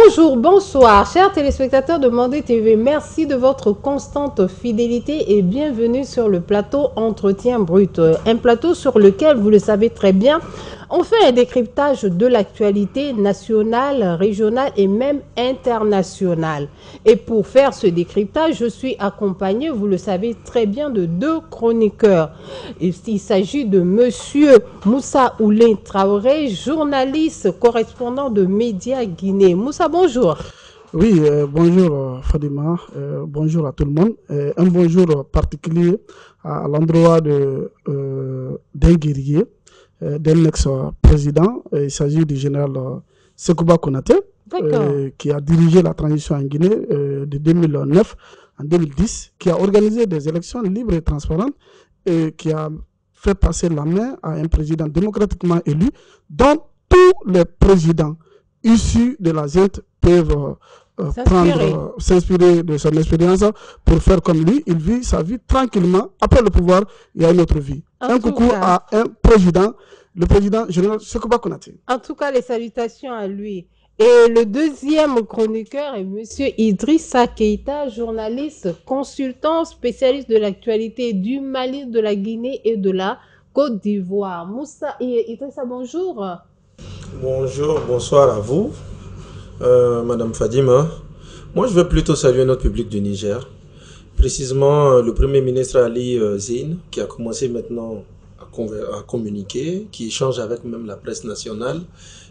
Bonjour, bonsoir, chers téléspectateurs de Mandé TV. Merci de votre constante fidélité et bienvenue sur le plateau Entretien Brut. Un plateau sur lequel, vous le savez très bien, on fait un décryptage de l'actualité nationale, régionale et même internationale. Et pour faire ce décryptage, je suis accompagnée, vous le savez très bien, de deux chroniqueurs. Il s'agit de monsieur Moussa Oulin Traoré, journaliste, correspondant de Média Guinée. Moussa, bonjour. Oui, bonjour Fadima, bonjour à tout le monde. Un bonjour particulier à l'endroit d'un guerrier, d'un ex-président. Il s'agit du général Sekouba Konaté, qui a dirigé la transition en Guinée de 2009 en 2010, qui a organisé des élections libres et transparentes et qui a fait passer la main à un président démocratiquement élu, dont tous les présidents issus de la ZENT peuvent s'inspirer de son expérience pour faire comme lui. Il vit sa vie tranquillement. Après le pouvoir, il y a une autre vie. Un coucou à un président, le président général Sekouba Konaté. En tout cas, les salutations à lui. Et le deuxième chroniqueur est M. Idrissa Keïta, journaliste, consultant, spécialiste de l'actualité du Mali, de la Guinée et de la Côte d'Ivoire. Moussa et Idrissa, bonjour. Bonjour, bonsoir à vous, Madame Fadima. Moi, je veux plutôt saluer notre public du Niger. Précisément, le Premier ministre Ali Zine, qui a commencé maintenant à communiquer, qui échange avec même la presse nationale,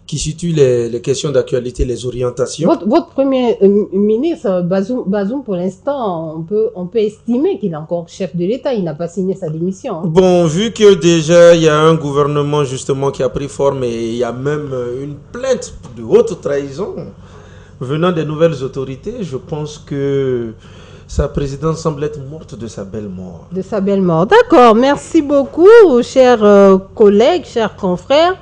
qui situe les questions d'actualité, les orientations. Votre Premier ministre, Bazoum, pour l'instant, on peut estimer qu'il est encore chef de l'État. Il n'a pas signé sa démission. Bon, vu que déjà, il y a un gouvernement justement qui a pris forme et il y a même une plainte de haute trahison venant des nouvelles autorités, je pense que sa présidence semble être morte de sa belle mort. De sa belle mort. D'accord. Merci beaucoup, chers collègues, chers confrères.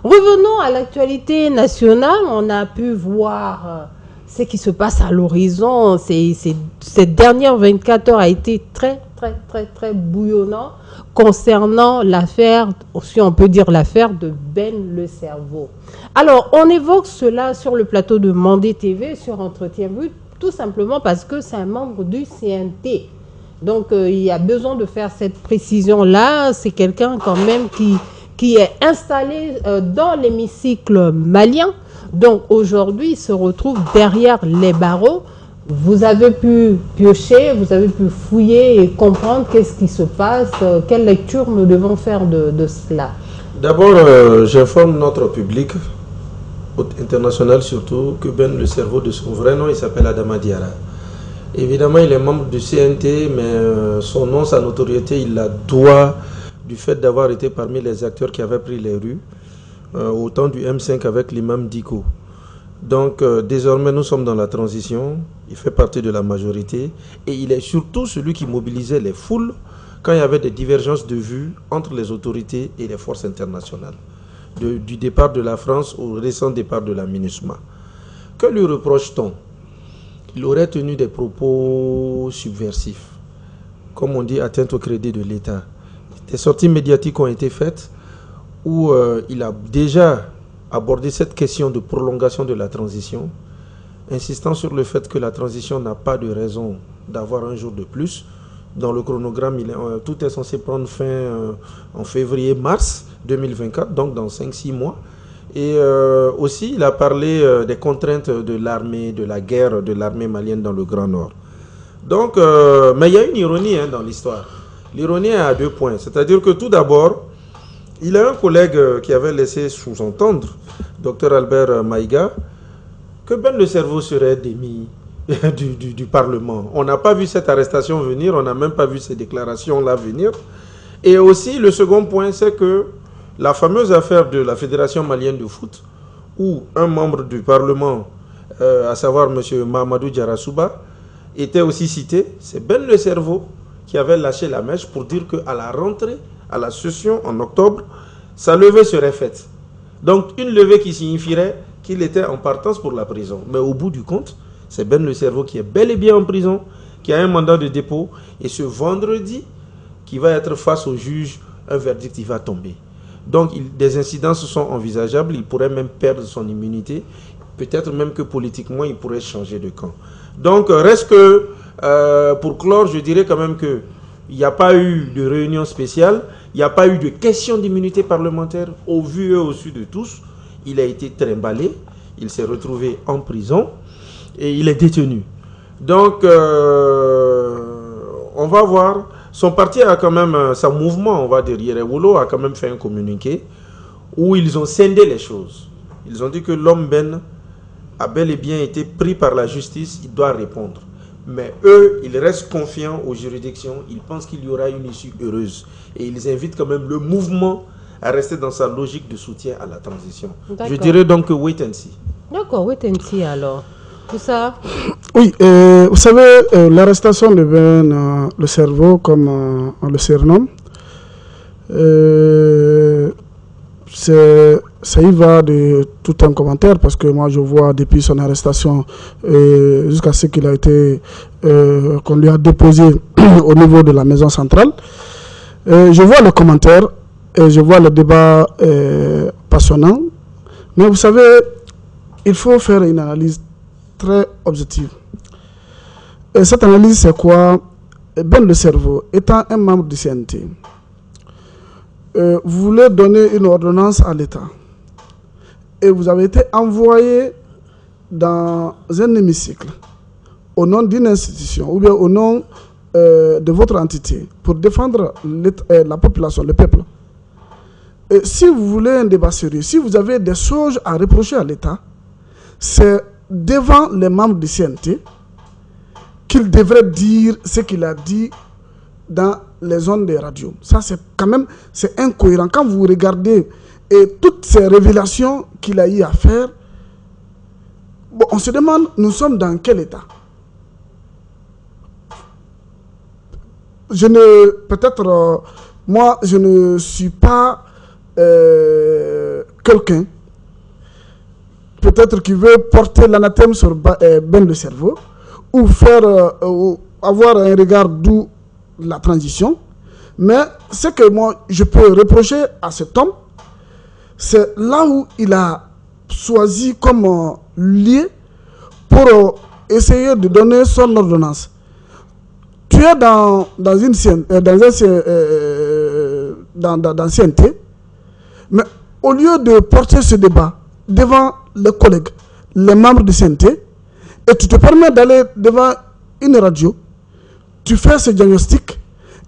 Revenons à l'actualité nationale. On a pu voir ce qui se passe à l'horizon. Cette dernière 24 heures a été très bouillonnant concernant l'affaire, si on peut dire l'affaire de Ben Le Cerveau. Alors, on évoque cela sur le plateau de Mandé TV, sur Entretien Brut, tout simplement parce que c'est un membre du CNT. Donc, il y a besoin de faire cette précision-là. C'est quelqu'un quand même qui est installé dans l'hémicycle malien. Donc aujourd'hui, il se retrouve derrière les barreaux. Vous avez pu piocher, vous avez pu fouiller et comprendre qu'est-ce qui se passe, quelle lecture nous devons faire de cela. D'abord, j'informe notre public, international surtout, que Ben Le Cerveau, de son vrai nom, il s'appelle Adama Diarra. Évidemment, il est membre du CNT, mais son nom, sa notoriété, il la doit du fait d'avoir été parmi les acteurs qui avaient pris les rues au temps du M5 avec l'imam Diko. Donc désormais nous sommes dans la transition, il fait partie de la majorité et il est surtout celui qui mobilisait les foules quand il y avait des divergences de vues entre les autorités et les forces internationales. Du départ de la France au récent départ de la MINUSMA. Que lui reproche-t-on? Il aurait tenu des propos subversifs, comme on dit, atteinte au crédit de l'État. Des sorties médiatiques ont été faites où il a déjà abordé cette question de prolongation de la transition, insistant sur le fait que la transition n'a pas de raison d'avoir un jour de plus. Dans le chronogramme, tout est censé prendre fin en février-mars 2024, donc dans 5-6 mois. Et aussi, il a parlé des contraintes de l'armée, de la guerre de l'armée malienne dans le Grand Nord. Donc, mais il y a une ironie dans l'histoire. L'ironie est à 2 points. C'est-à-dire que tout d'abord, il a un collègue qui avait laissé sous-entendre, Dr Albert Maïga, que Ben Le Cerveau serait démis du Parlement. On n'a pas vu cette arrestation venir, on n'a même pas vu ces déclarations-là venir. Et aussi, le second point, c'est que la fameuse affaire de la Fédération malienne de foot, où un membre du Parlement, à savoir M. Mahamadou Diarra-Souba, était aussi cité, c'est Ben Le Cerveau qui avait lâché la mèche pour dire qu'à la rentrée, à la session en octobre, sa levée serait faite. Donc une levée qui signifierait qu'il était en partance pour la prison. Mais au bout du compte, c'est Ben Le Cerveau qui est bel et bien en prison, qui a un mandat de dépôt, et ce vendredi, qui va être face au juge, un verdict il va tomber. Donc des incidences sont envisageables, il pourrait même perdre son immunité. peut-être même que politiquement, il pourrait changer de camp. Donc, reste que, pour clore, je dirais quand même que il n'y a pas eu de réunion spéciale, il n'y a pas eu de question d'immunité parlementaire. Au vu et au su de tous, il a été trimballé, il s'est retrouvé en prison et il est détenu. Donc, on va voir. Son parti a quand même, son mouvement, on va dire, Yerewolo a quand même fait un communiqué où ils ont scindé les choses. Ils ont dit que l'homme Ben a bel et bien été pris par la justice, il doit répondre. Mais eux, ils restent confiants aux juridictions, ils pensent qu'il y aura une issue heureuse. Et ils invitent quand même le mouvement à rester dans sa logique de soutien à la transition. Je dirais donc que wait and see. D'accord, wait and see alors. Tout ça. Oui, vous savez, l'arrestation de Ben le cerveau, comme on le surnomme, ça y va de tout un commentaire, parce que moi je vois depuis son arrestation jusqu'à ce qu'il a été, qu'on lui a déposé au niveau de la maison centrale, je vois le commentaire et je vois le débat passionnant, mais vous savez, il faut faire une analyse très objective. Et cette analyse, c'est quoi? Ben le cerveau, étant un membre du CNT, vous voulez donner une ordonnance à l'État et vous avez été envoyé dans un hémicycle au nom d'une institution ou bien au nom de votre entité pour défendre la population, le peuple. Et si vous voulez un débat sérieux, si vous avez des choses à reprocher à l'État, c'est devant les membres du CNT qu'il devrait dire ce qu'il a dit dans les zones des radios. Ça, c'est quand même, c'est incohérent. Quand vous regardez toutes ces révélations qu'il a eu à faire, bon, on se demande, nous sommes dans quel état? Peut-être, moi, je ne suis pas quelqu'un, peut-être qui veut porter l'anathème sur Ben le cerveau, ou avoir un regard d'où la transition, mais ce que moi je peux reprocher à cet homme, c'est là où il a choisi comme lieu pour essayer de donner son ordonnance. Tu es dans CNT, mais au lieu de porter ce débat devant les collègues, les membres du CNT, et tu te permets d'aller devant une radio, tu fais ce diagnostic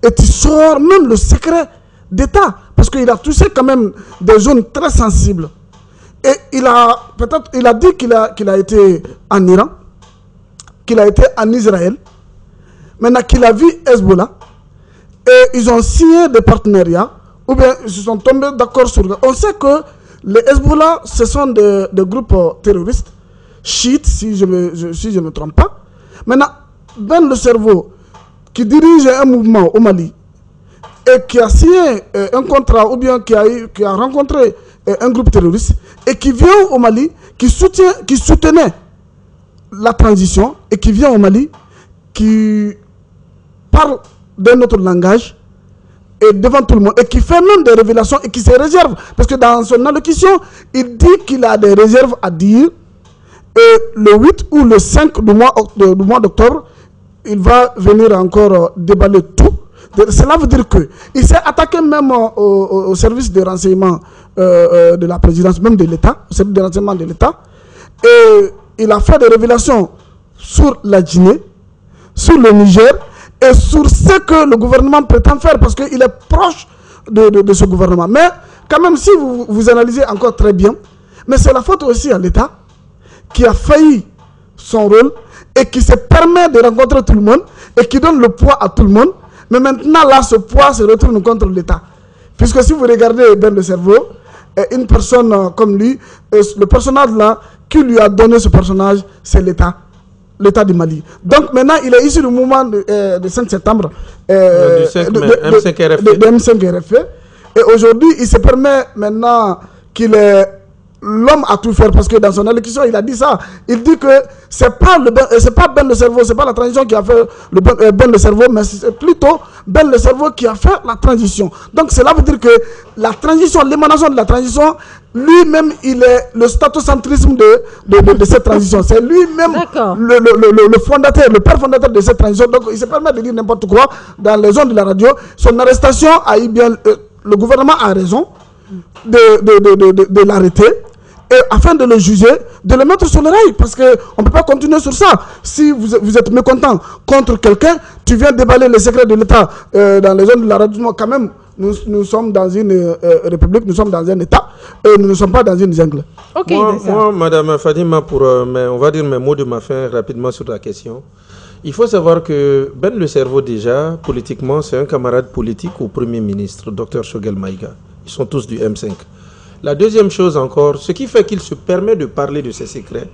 et tu sors même le secret d'État, parce qu'il a touché quand même des zones très sensibles. Et il a dit qu'il a été en Iran, qu'il a été en Israël, maintenant qu'il a vu Hezbollah, et ils ont signé des partenariats, ou bien ils se sont tombés d'accord sur... On sait que les Hezbollah, ce sont des groupes terroristes, chiites, si je me trompe pas. Maintenant, Ben le cerveau, qui dirige un mouvement au Mali, et qui a signé un contrat, ou bien qui a rencontré un groupe terroriste, et qui vient au Mali, qui soutenait la transition, et qui vient au Mali, qui parle d'un autre langage, et devant tout le monde, et qui fait même des révélations, et qui se réserve, parce que dans son allocution, il dit qu'il a des réserves à dire, et le 8 ou le 5 du mois d'octobre, il va venir encore déballer tout. Cela veut dire qu'il s'est attaqué même au service de renseignement de la présidence, même de l'État, au service de renseignement de l'État. Et il a fait des révélations sur la Guinée, sur le Niger, et sur ce que le gouvernement prétend faire, parce qu'il est proche de ce gouvernement. Mais quand même, si vous analysez encore très bien, mais c'est la faute aussi à l'État, qui a failli son rôle, et qui se permet de rencontrer tout le monde, et qui donne le poids à tout le monde. Mais maintenant, là, ce poids se retourne contre l'État. Puisque si vous regardez Ben le cerveau, une personne comme lui, le personnage là, qui lui a donné ce personnage, c'est l'État. L'État du Mali. Donc maintenant, il est issu du mouvement de 5 septembre du M5 RFE. Et aujourd'hui, il se permet maintenant qu'il est l'homme à tout faire, parce que dans son allocution, il a dit ça. Il dit que c'est pas Ben le cerveau, c'est pas la transition qui a fait Ben le cerveau, mais c'est plutôt Ben le cerveau qui a fait la transition. Donc cela veut dire que la transition, l'émanation de la transition lui-même, il est le statocentrisme de cette transition. C'est lui-même le fondateur, le père fondateur de cette transition. Donc, il se permet de dire n'importe quoi dans les zones de la radio. Son arrestation a eu bien... le gouvernement a raison de l'arrêter. Et afin de le juger, de le mettre sur le rail, parce qu'on ne peut pas continuer sur ça. Si vous êtes mécontent contre quelqu'un, tu viens déballer les secrets de l'État dans les zones de la radio. Quand même, nous sommes dans une république, nous sommes dans un État, et nous ne sommes pas dans une jungle. Okay, moi, Madame Fadima, on va dire mes mots de ma fin rapidement sur la question. Il faut savoir que Ben Le Cerveau, déjà, politiquement, c'est un camarade politique au Premier ministre, Dr Choguel Maïga. Ils sont tous du M5. La deuxième chose encore, ce qui fait qu'il se permet de parler de ses secrets,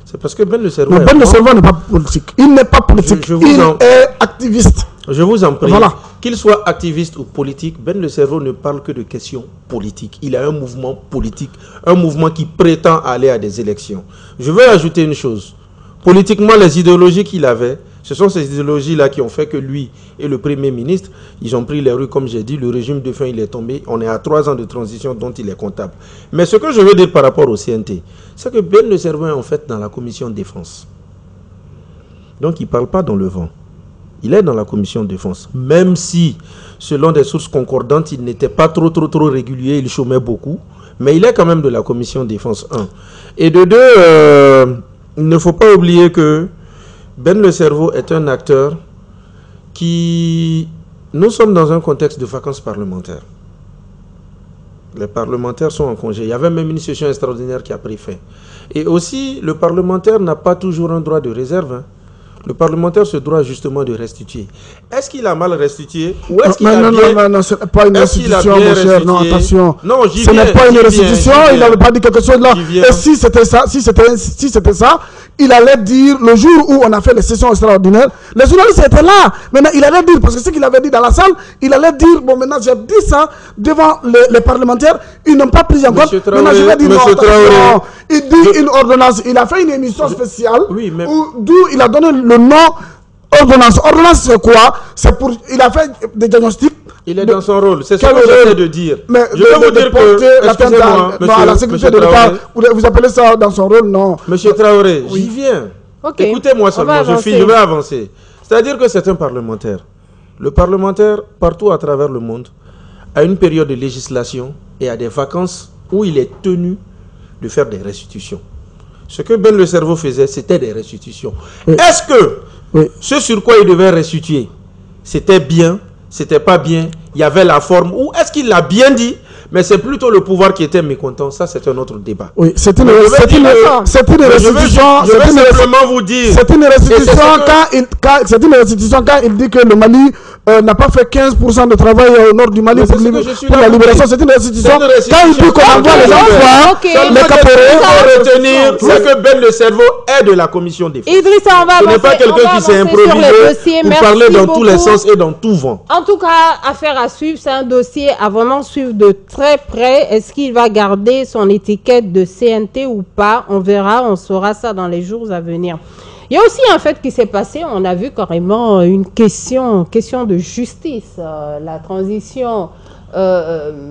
c'est parce que Ben Le Cerveau... Ben Le Cerveau n'est pas politique. Il n'est pas politique. Il est activiste. Je vous en prie. Voilà. Qu'il soit activiste ou politique, Ben Le Cerveau ne parle que de questions politiques. Il a un mouvement politique, un mouvement qui prétend aller à des élections. Je veux ajouter une chose. Politiquement, les idéologies qu'il avait, ce sont ces idéologies-là qui ont fait que lui et le Premier ministre, ils ont pris les rues, comme j'ai dit, le régime de faim, il est tombé. On est à 3 ans de transition dont il est comptable. Mais ce que je veux dire par rapport au CNT, c'est que Ben Le Cerveau est en fait dans la commission de défense. Donc il ne parle pas dans le vent. Il est dans la commission de défense. Même si, selon des sources concordantes, il n'était pas trop régulier, il chômait beaucoup. Mais il est quand même de la commission de défense 1. Et de 2, il ne faut pas oublier que Ben Le Cerveau est un acteur qui... Nous sommes dans un contexte de vacances parlementaires. Les parlementaires sont en congé. Il y avait même une session extraordinaire qui a pris fin. Et aussi, le parlementaire n'a pas toujours un droit de réserve. Hein. Le parlementaire se doit justement de restituer. Est-ce qu'il a mal restitué ou est-ce qu'il a bien... Non, ce n'est pas une restitution, mon cher. Non, attention. Non, ce n'est pas une restitution. Il n'avait pas dit quelque chose là. Et si c'était ça, il allait dire, le jour où on a fait les sessions extraordinaires, les journalistes étaient là. Maintenant, il allait dire, parce que ce qu'il avait dit dans la salle, il allait dire, bon, maintenant, j'ai dit ça devant les parlementaires, ils n'ont pas pris en compte. Maintenant, je vais dire, non, attention. Il dit une ordonnance. Il a fait une émission spéciale, d'où il a donné le nom ordonnance. Ordonnance, c'est quoi? C'est pour, il a fait des diagnostics. Il est dans son rôle, c'est ce que j'essaie de dire. Mais je vais vous dire que à la sécurité de l'État, vous appelez ça dans son rôle, non. Monsieur Traoré, j'y viens. Okay. Écoutez-moi seulement, je vais avancer. C'est-à-dire que c'est un parlementaire. Le parlementaire, partout à travers le monde, a une période de législation et a des vacances où il est tenu de faire des restitutions. Ce que Ben Le Cerveau faisait, c'était des restitutions. Oui. Est-ce que ce sur quoi il devait restituer, c'était bien? C'était pas bien, il y avait la forme, ou est-ce qu'il l'a bien dit, mais c'est plutôt le pouvoir qui était mécontent? Ça, c'est un autre débat. Oui, c'est une restitution. Je vais simplement vous dire. C'est une restitution quand il dit que le Mali n'a pas fait 15% de travail au nord du Mali pour la libération. C'est une restitution. Quand il dit qu'on envoie les enfants, les caporaux, c'est que Ben Le Cerveau est de la commission des défense. Idrissa, on va avancer. Ce n'est pas quelqu'un qui s'est improvisé pour parler dans tous les sens et dans tout vent. En tout cas, affaire à suivre, c'est un dossier à vraiment suivre de très près. Est-ce qu'il va garder son étiquette de CNT ou pas? On verra, on saura ça dans les jours à venir. Il y a aussi un fait qui s'est passé, on a vu carrément une question de justice, la transition,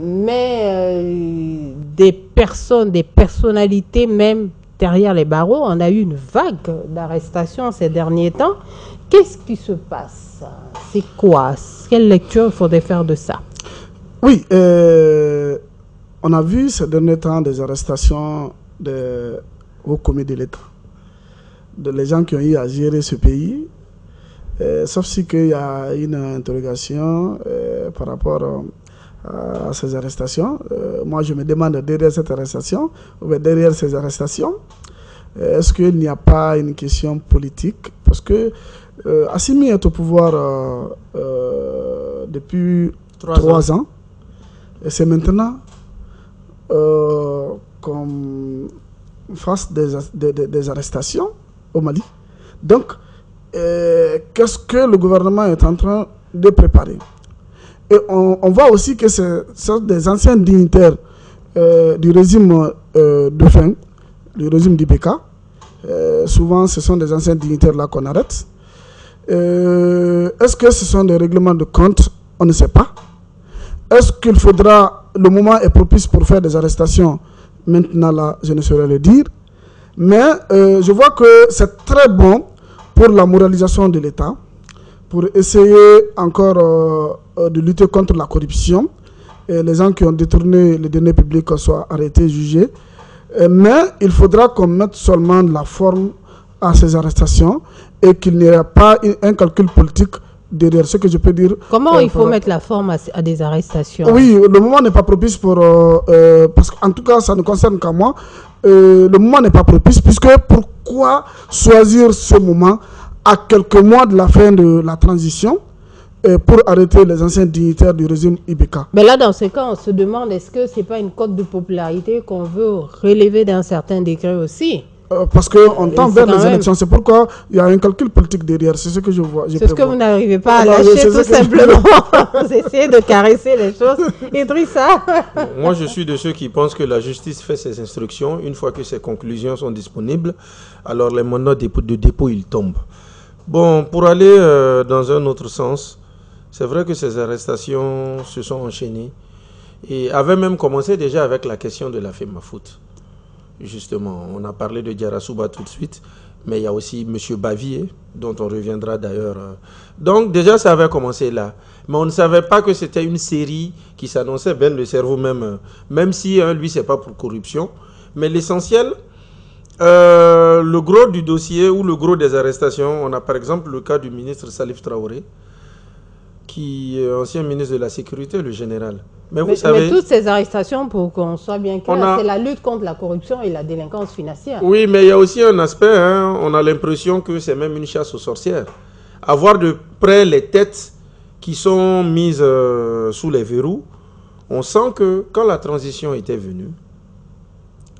mais des personnes, des personnalités même derrière les barreaux. On a eu une vague d'arrestations ces derniers temps. Qu'est-ce qui se passe? C'est quoi? Quelle lecture il faudrait faire de ça? Oui, on a vu ces derniers temps des arrestations au comité de l'État, les gens qui ont eu à gérer ce pays, sauf si qu'il y a une interrogation par rapport à ces arrestations. Moi, je me demande derrière cette arrestation, ou derrière ces arrestations, est-ce qu'il n'y a pas une question politique? Parce que Assimi est au pouvoir depuis 3 ans. Et c'est maintenant qu'on fasse des arrestations au Mali. Donc, qu'est-ce que le gouvernement est en train de préparer? Et on voit aussi que ce sont des anciens dignitaires du régime de faim, du régime d'IBK. Souvent, ce sont des anciens dignitaires là qu'on arrête. Est-ce que ce sont des règlements de compte? On ne sait pas. Est-ce qu'il faudra, le moment est propice pour faire des arrestations Maintenant, là, je ne saurais le dire. Mais je vois que c'est très bon pour la moralisation de l'État, pour essayer encore de lutter contre la corruption. Et les gens qui ont détourné les données publiques soient arrêtés, jugés. Mais il faudra qu'on mette seulement de la forme à ces arrestations et qu'il n'y ait pas un calcul politique derrière ce que je peux dire. Comment il faut mettre la forme à des arrestations? Oui, le moment n'est pas propice pour... parce qu'en tout cas, ça ne concerne qu'à moi. Le moment n'est pas propice, puisque pourquoi choisir ce moment à quelques mois de la fin de la transition pour arrêter les anciens dignitaires du régime IBK? Mais là, dans ce cas, on se demande, est-ce que ce n'est pas une cote de popularité qu'on veut relever d'un certain degré aussi? Parce qu'on tend vers les élections, c'est pourquoi il y a un calcul politique derrière, c'est ce que je vois. C'est ce que vous n'arrivez pas à lâcher tout simplement. Vous essayez de caresser les choses. Idrissa. Moi, je suis de ceux qui pensent que la justice fait ses instructions. Une fois que ses conclusions sont disponibles, alors les mandats de dépôt, ils tombent. Bon, pour aller dans un autre sens, c'est vrai que ces arrestations se sont enchaînées et avaient même commencé déjà avec la question de la FEMAFOOT. Justement, on a parlé de Diarra-Souba tout de suite, mais il y a aussi M. Bavier, dont on reviendra d'ailleurs. Donc déjà, ça avait commencé là. Mais on ne savait pas que c'était une série qui s'annonçait, Ben le cerveau même si lui, c'est pas pour corruption. Mais l'essentiel, le gros du dossier ou le gros des arrestations, on a par exemple le cas du ministre Salif Traoré, qui est ancien ministre de la Sécurité, le général. Mais savez, toutes ces arrestations, pour qu'on soit bien clair, c'est la lutte contre la corruption et la délinquance financière. Oui, mais il y a aussi un aspect, on a l'impression que c'est même une chasse aux sorcières. Avoir de près les têtes qui sont mises sous les verrous, on sent que quand la transition était venue,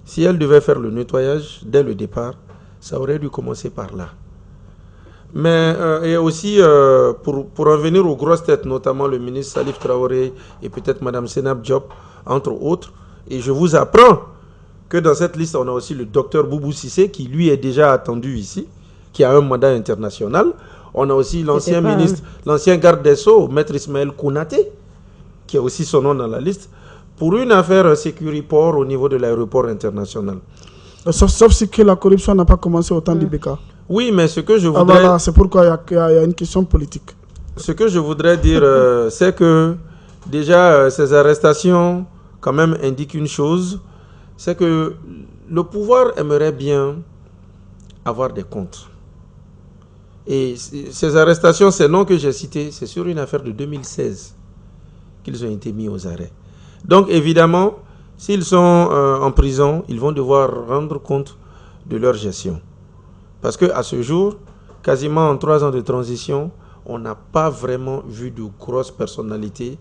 si elle devait faire le nettoyage dès le départ, ça aurait dû commencer par là. Mais et aussi, pour en venir aux grosses têtes, notamment le ministre Salif Traoré et peut-être Mme Senab Diop, entre autres, et je vous apprends que dans cette liste, on a aussi le docteur Boubou Cissé, qui lui est déjà attendu ici, qui a un mandat international. On a aussi l'ancien ministre, l'ancien garde des Sceaux, Maître Ismaël Kounaté, qui a aussi son nom dans la liste, pour une affaire Sécuriport au niveau de l'aéroport international. Sauf si que la corruption n'a pas commencé au temps d'IBK. Oui, mais ce que je voudrais... voilà, c'est pourquoi il y a une question politique. Ce que je voudrais dire, c'est que déjà, ces arrestations, quand même, indiquent une chose, c'est que le pouvoir aimerait bien avoir des comptes. Et ces arrestations, ces noms que j'ai cités, c'est sur une affaire de 2016 qu'ils ont été mis aux arrêts. Donc, évidemment, s'ils sont en prison, ils vont devoir rendre compte de leur gestion. Parce qu'à ce jour, quasiment en 3 ans de transition, on n'a pas vraiment vu de grosses personnalités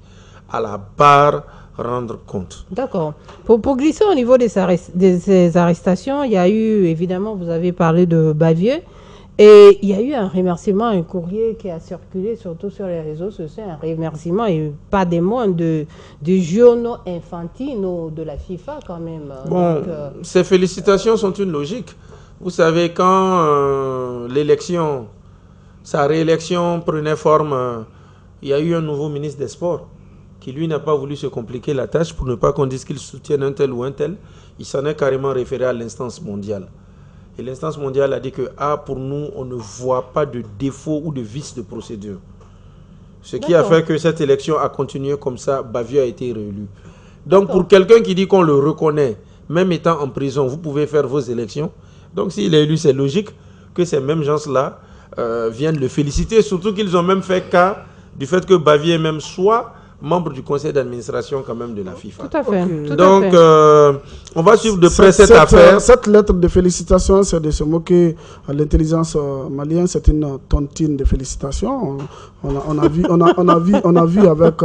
à la barre rendre compte. D'accord. Pour glisser au niveau de ces arrestations, il y a eu, évidemment, vous avez parlé de Bavier, et il y a eu un remerciement, un courrier qui a circulé surtout sur les réseaux sociaux, un remerciement, et pas des moindres, de journaux infantines de la FIFA quand même. Bon, donc, ces félicitations sont une logique. Vous savez, quand l'élection, sa réélection prenait forme, il y a eu un nouveau ministre des Sports qui, lui, n'a pas voulu se compliquer la tâche pour ne pas qu'on dise qu'il soutienne un tel ou un tel. Il s'en est carrément référé à l'instance mondiale. Et l'instance mondiale a dit que, pour nous, on ne voit pas de défaut ou de vice de procédure. Ce qui a fait que cette élection a continué comme ça, Bavier a été réélu. Donc, pour quelqu'un qui dit qu'on le reconnaît, même étant en prison, vous pouvez faire vos élections. Donc, s'il est élu, c'est logique que ces mêmes gens-là viennent le féliciter. Surtout qu'ils ont même fait cas du fait que Bavier même soit membre du conseil d'administration quand même de la FIFA. Tout à fait. Okay. Donc, on va suivre de près cette affaire. Cette lettre de félicitations, c'est de se moquer à l'intelligence malienne. C'est une tontine de félicitations. On a vu avec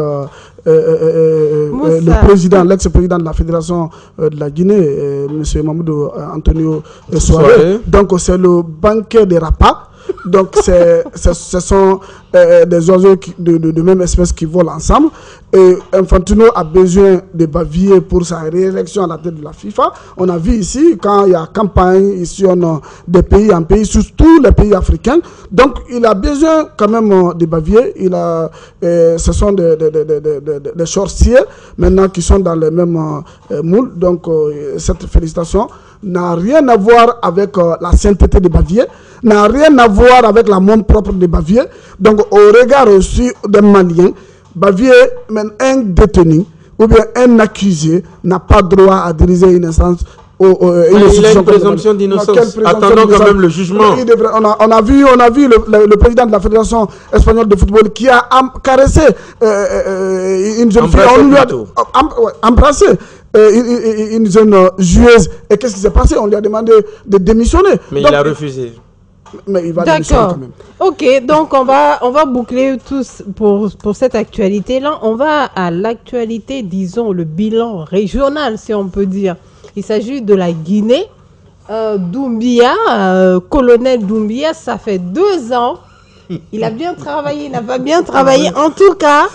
le président, l'ex-président de la Fédération de la Guinée, M. Mamoudou Antonio Souaré. Donc, c'est le banquet des rapas Donc, ce sont des oiseaux de même espèce qui volent ensemble. Et Infantino a besoin de Bavier pour sa réélection à la tête de la FIFA. On a vu ici, quand il y a campagne, ici on a des pays, un pays, surtout les pays africains. Donc, il a besoin quand même de Bavier. Ce sont des sorciers maintenant qui sont dans les mêmes moules. Donc, cette félicitation n'a rien à voir avec la sainteté de Bavier, n'a rien à voir avec la monde propre de Bavier. Donc, au regard aussi des Maliens, Bavier, même un détenu ou bien un accusé n'a pas droit à diriger une instance. Il a une présomption d'innocence. Attendons quand même le jugement. On a vu le président de la Fédération espagnole de football qui a caressé une jeune fille. On lui a embrassé une jeune joueuse. Et qu'est-ce qui s'est passé? On lui a demandé de démissionner. Mais il a refusé. Mais il va démissionner quand même. Ok, donc on va boucler tous pour cette actualité-là. On va à l'actualité, disons, le bilan régional, si on peut dire. Il s'agit de la Guinée. Doumbia, colonel Doumbia, ça fait 2 ans. Il a bien travaillé, il n'a pas bien travaillé. En tout cas,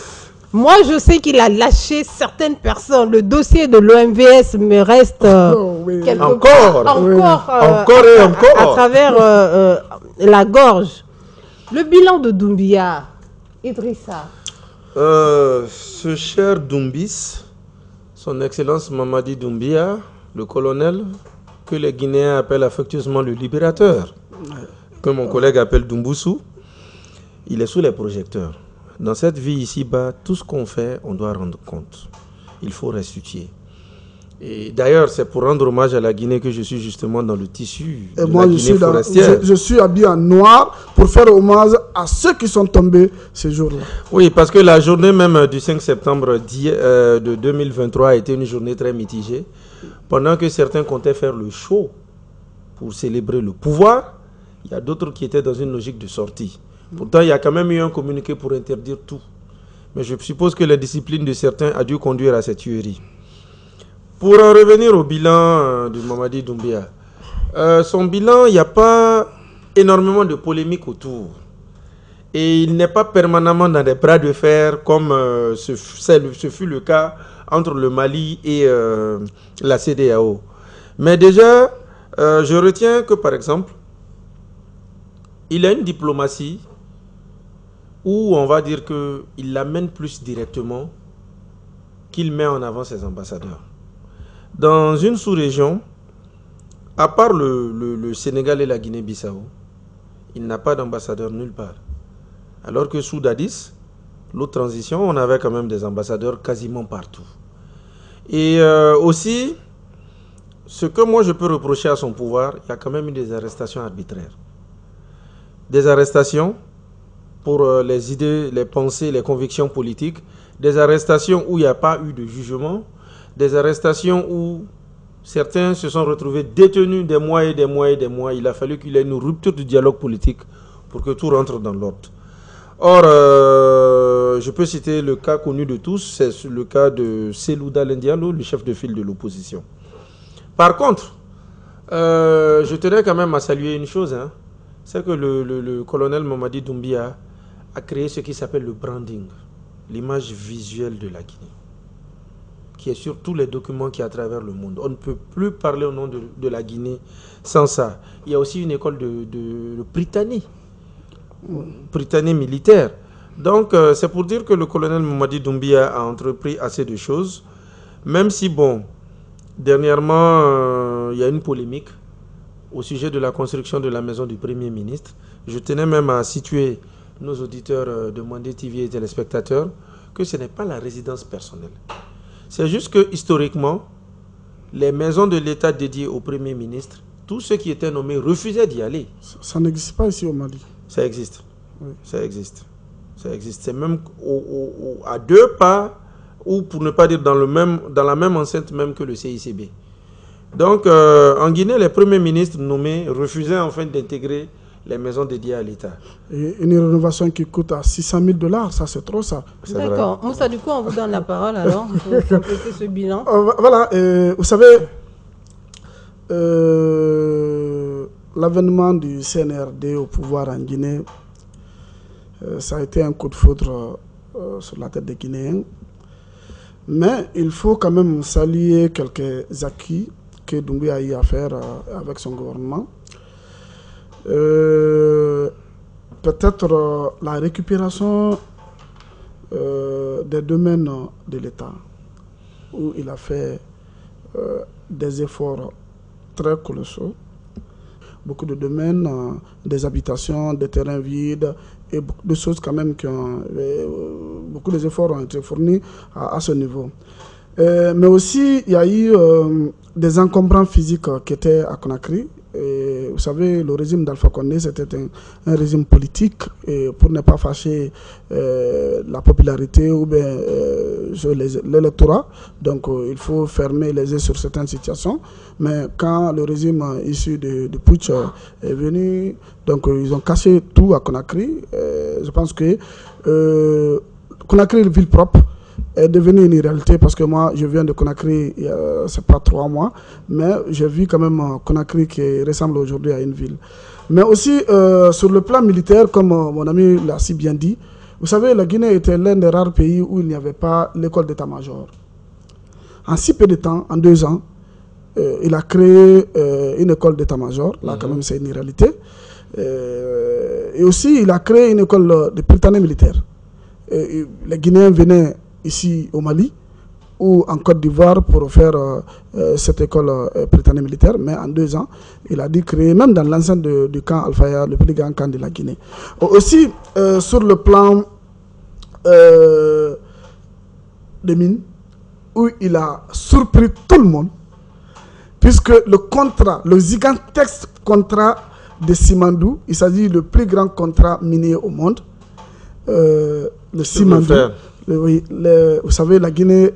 moi, je sais qu'il a lâché certaines personnes. Le dossier de l'OMVS me reste encore à travers la gorge. Le bilan de Doumbia, Idrissa. Ce cher Doumbis, son Excellence Mamadi Doumbia, le colonel, que les Guinéens appellent affectueusement le libérateur, que mon collègue appelle Doumboussou, il est sous les projecteurs. Dans cette vie ici-bas, tout ce qu'on fait, on doit rendre compte. Il faut restituer. Et d'ailleurs, c'est pour rendre hommage à la Guinée que je suis justement dans le tissu de la Guinée forestière. Je suis habillé en noir pour faire hommage à ceux qui sont tombés ces jours-là. Oui, parce que la journée même du 5 septembre de 2023 a été une journée très mitigée. Pendant que certains comptaient faire le show pour célébrer le pouvoir, il y a d'autres qui étaient dans une logique de sortie. Pourtant, il y a quand même eu un communiqué pour interdire tout. Mais je suppose que la discipline de certains a dû conduire à cette tuerie. Pour en revenir au bilan de Mamadi Doumbia, son bilan, il n'y a pas énormément de polémiques autour. Et il n'est pas permanemment dans des bras de fer comme ce fut le cas entre le Mali et la CEDEAO. Mais déjà, je retiens que, par exemple, il a une diplomatie où on va dire qu'il l'amène plus directement qu'il met en avant ses ambassadeurs. Dans une sous-région, à part le Sénégal et la Guinée-Bissau, il n'a pas d'ambassadeur nulle part. Alors que sous Dadis, l'autre transition, on avait quand même des ambassadeurs quasiment partout. Et aussi, ce que moi je peux reprocher à son pouvoir, il y a quand même eu des arrestations arbitraires. Des arrestations pour les idées, les pensées, les convictions politiques, des arrestations où il n'y a pas eu de jugement, des arrestations où certains se sont retrouvés détenus des mois et des mois et des mois. Il a fallu qu'il y ait une rupture du dialogue politique pour que tout rentre dans l'ordre. Or, je peux citer le cas connu de tous, c'est le cas de Cellou Dalein Diallo, le chef de file de l'opposition. Par contre, je tenais quand même à saluer une chose, hein, c'est que le colonel Mamadi Doumbia a créé ce qui s'appelle le branding, l'image visuelle de la Guinée, qui est sur tous les documents qui sont à travers le monde. On ne peut plus parler au nom de la Guinée sans ça. Il y a aussi une école de Britannie militaire. Donc, c'est pour dire que le colonel Mamadi Doumbia a entrepris assez de choses, même si, bon, dernièrement, il y a une polémique au sujet de la construction de la maison du Premier ministre. Je tenais même à situer nos auditeurs de Mandé TV et téléspectateurs que ce n'est pas la résidence personnelle. C'est juste que, historiquement, les maisons de l'État dédiées au Premier ministre, tous ceux qui étaient nommés refusaient d'y aller. Ça n'existe pas ici au Mali. Ça existe. Oui. Ça existe. Ça existe. C'est même à 2 pas, ou pour ne pas dire dans la même enceinte même que le CICB. Donc, en Guinée, les premiers ministres nommés refusaient enfin d'intégrer les maisons dédiées à l'État. Et une rénovation qui coûte à $600 000, ça c'est trop ça. D'accord. Moussa, du coup, on vous donne la parole alors pour compléter ce bilan. Voilà, vous savez, l'avènement du CNRD au pouvoir en Guinée, ça a été un coup de foudre sur la tête des Guinéens. Mais il faut quand même saluer quelques acquis que Doumbouya a eu à faire avec son gouvernement. Peut-être la récupération des domaines de l'État, où il a fait des efforts très colossaux. Beaucoup de domaines, des habitations, des terrains vides et beaucoup de choses quand même beaucoup d'efforts ont été fournis à ce niveau. Mais aussi, il y a eu des encombrants physiques qui étaient à Conakry. Et vous savez, le régime d'Alpha Condé, c'était un régime politique et pour ne pas fâcher la popularité ou bien l'électorat. Donc, il faut fermer les yeux sur certaines situations. Mais quand le régime issu de putsch est venu, donc ils ont caché tout à Conakry. Je pense que Conakry est une ville propre. Est devenue une réalité parce que moi je viens de Conakry, c'est pas 3 mois, mais j'ai vu quand même Conakry qui ressemble aujourd'hui à une ville. Mais aussi sur le plan militaire, comme mon ami l'a si bien dit, vous savez, la Guinée était l'un des rares pays où il n'y avait pas l'école d'état-major. En si peu de temps, en 2 ans, il a créé une école d'état-major, là quand même c'est une réalité, et aussi il a créé une école de prytanée militaire. Les Guinéens venaient ici au Mali ou en Côte d'Ivoire pour faire cette école prytanée militaire, mais en 2 ans, il a dû créer, même dans l'enceinte du camp Al-Faya, le plus grand camp de la Guinée. Aussi, sur le plan des mines, où il a surpris tout le monde, puisque le contrat, le gigantesque contrat de Simandou, il s'agit du plus grand contrat minier au monde, le Simandou. Oui, vous savez, la Guinée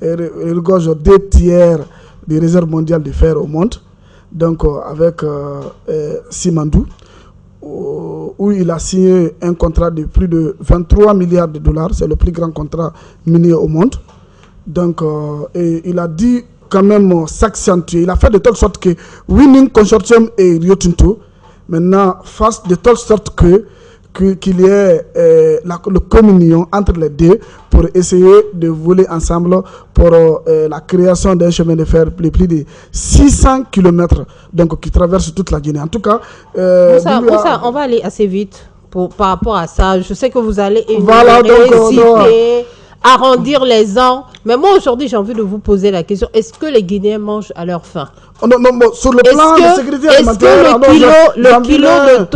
regorge 2/3 des réserves mondiales de fer au monde. Donc, avec Simandou, où il a signé un contrat de plus de 23 milliards de dollars. C'est le plus grand contrat minier au monde. Donc, et il a dit quand même s'accentuer. Il a fait de telle sorte que Winning Consortium et Rio Tinto maintenant fassent de telle sorte qu'il y ait la communion entre les deux pour essayer de voler ensemble pour la création d'un chemin de fer de plus de 600 km donc, qui traverse toute la Guinée. En tout cas, Moussa, on va aller assez vite par rapport à ça. Je sais que vous allez hésiter, arrondir les ans. Mais moi, aujourd'hui, j'ai envie de vous poser la question. Est-ce que les Guinéens mangent à leur faim? Non, sur le plan de sécurité alimentaire, le kilo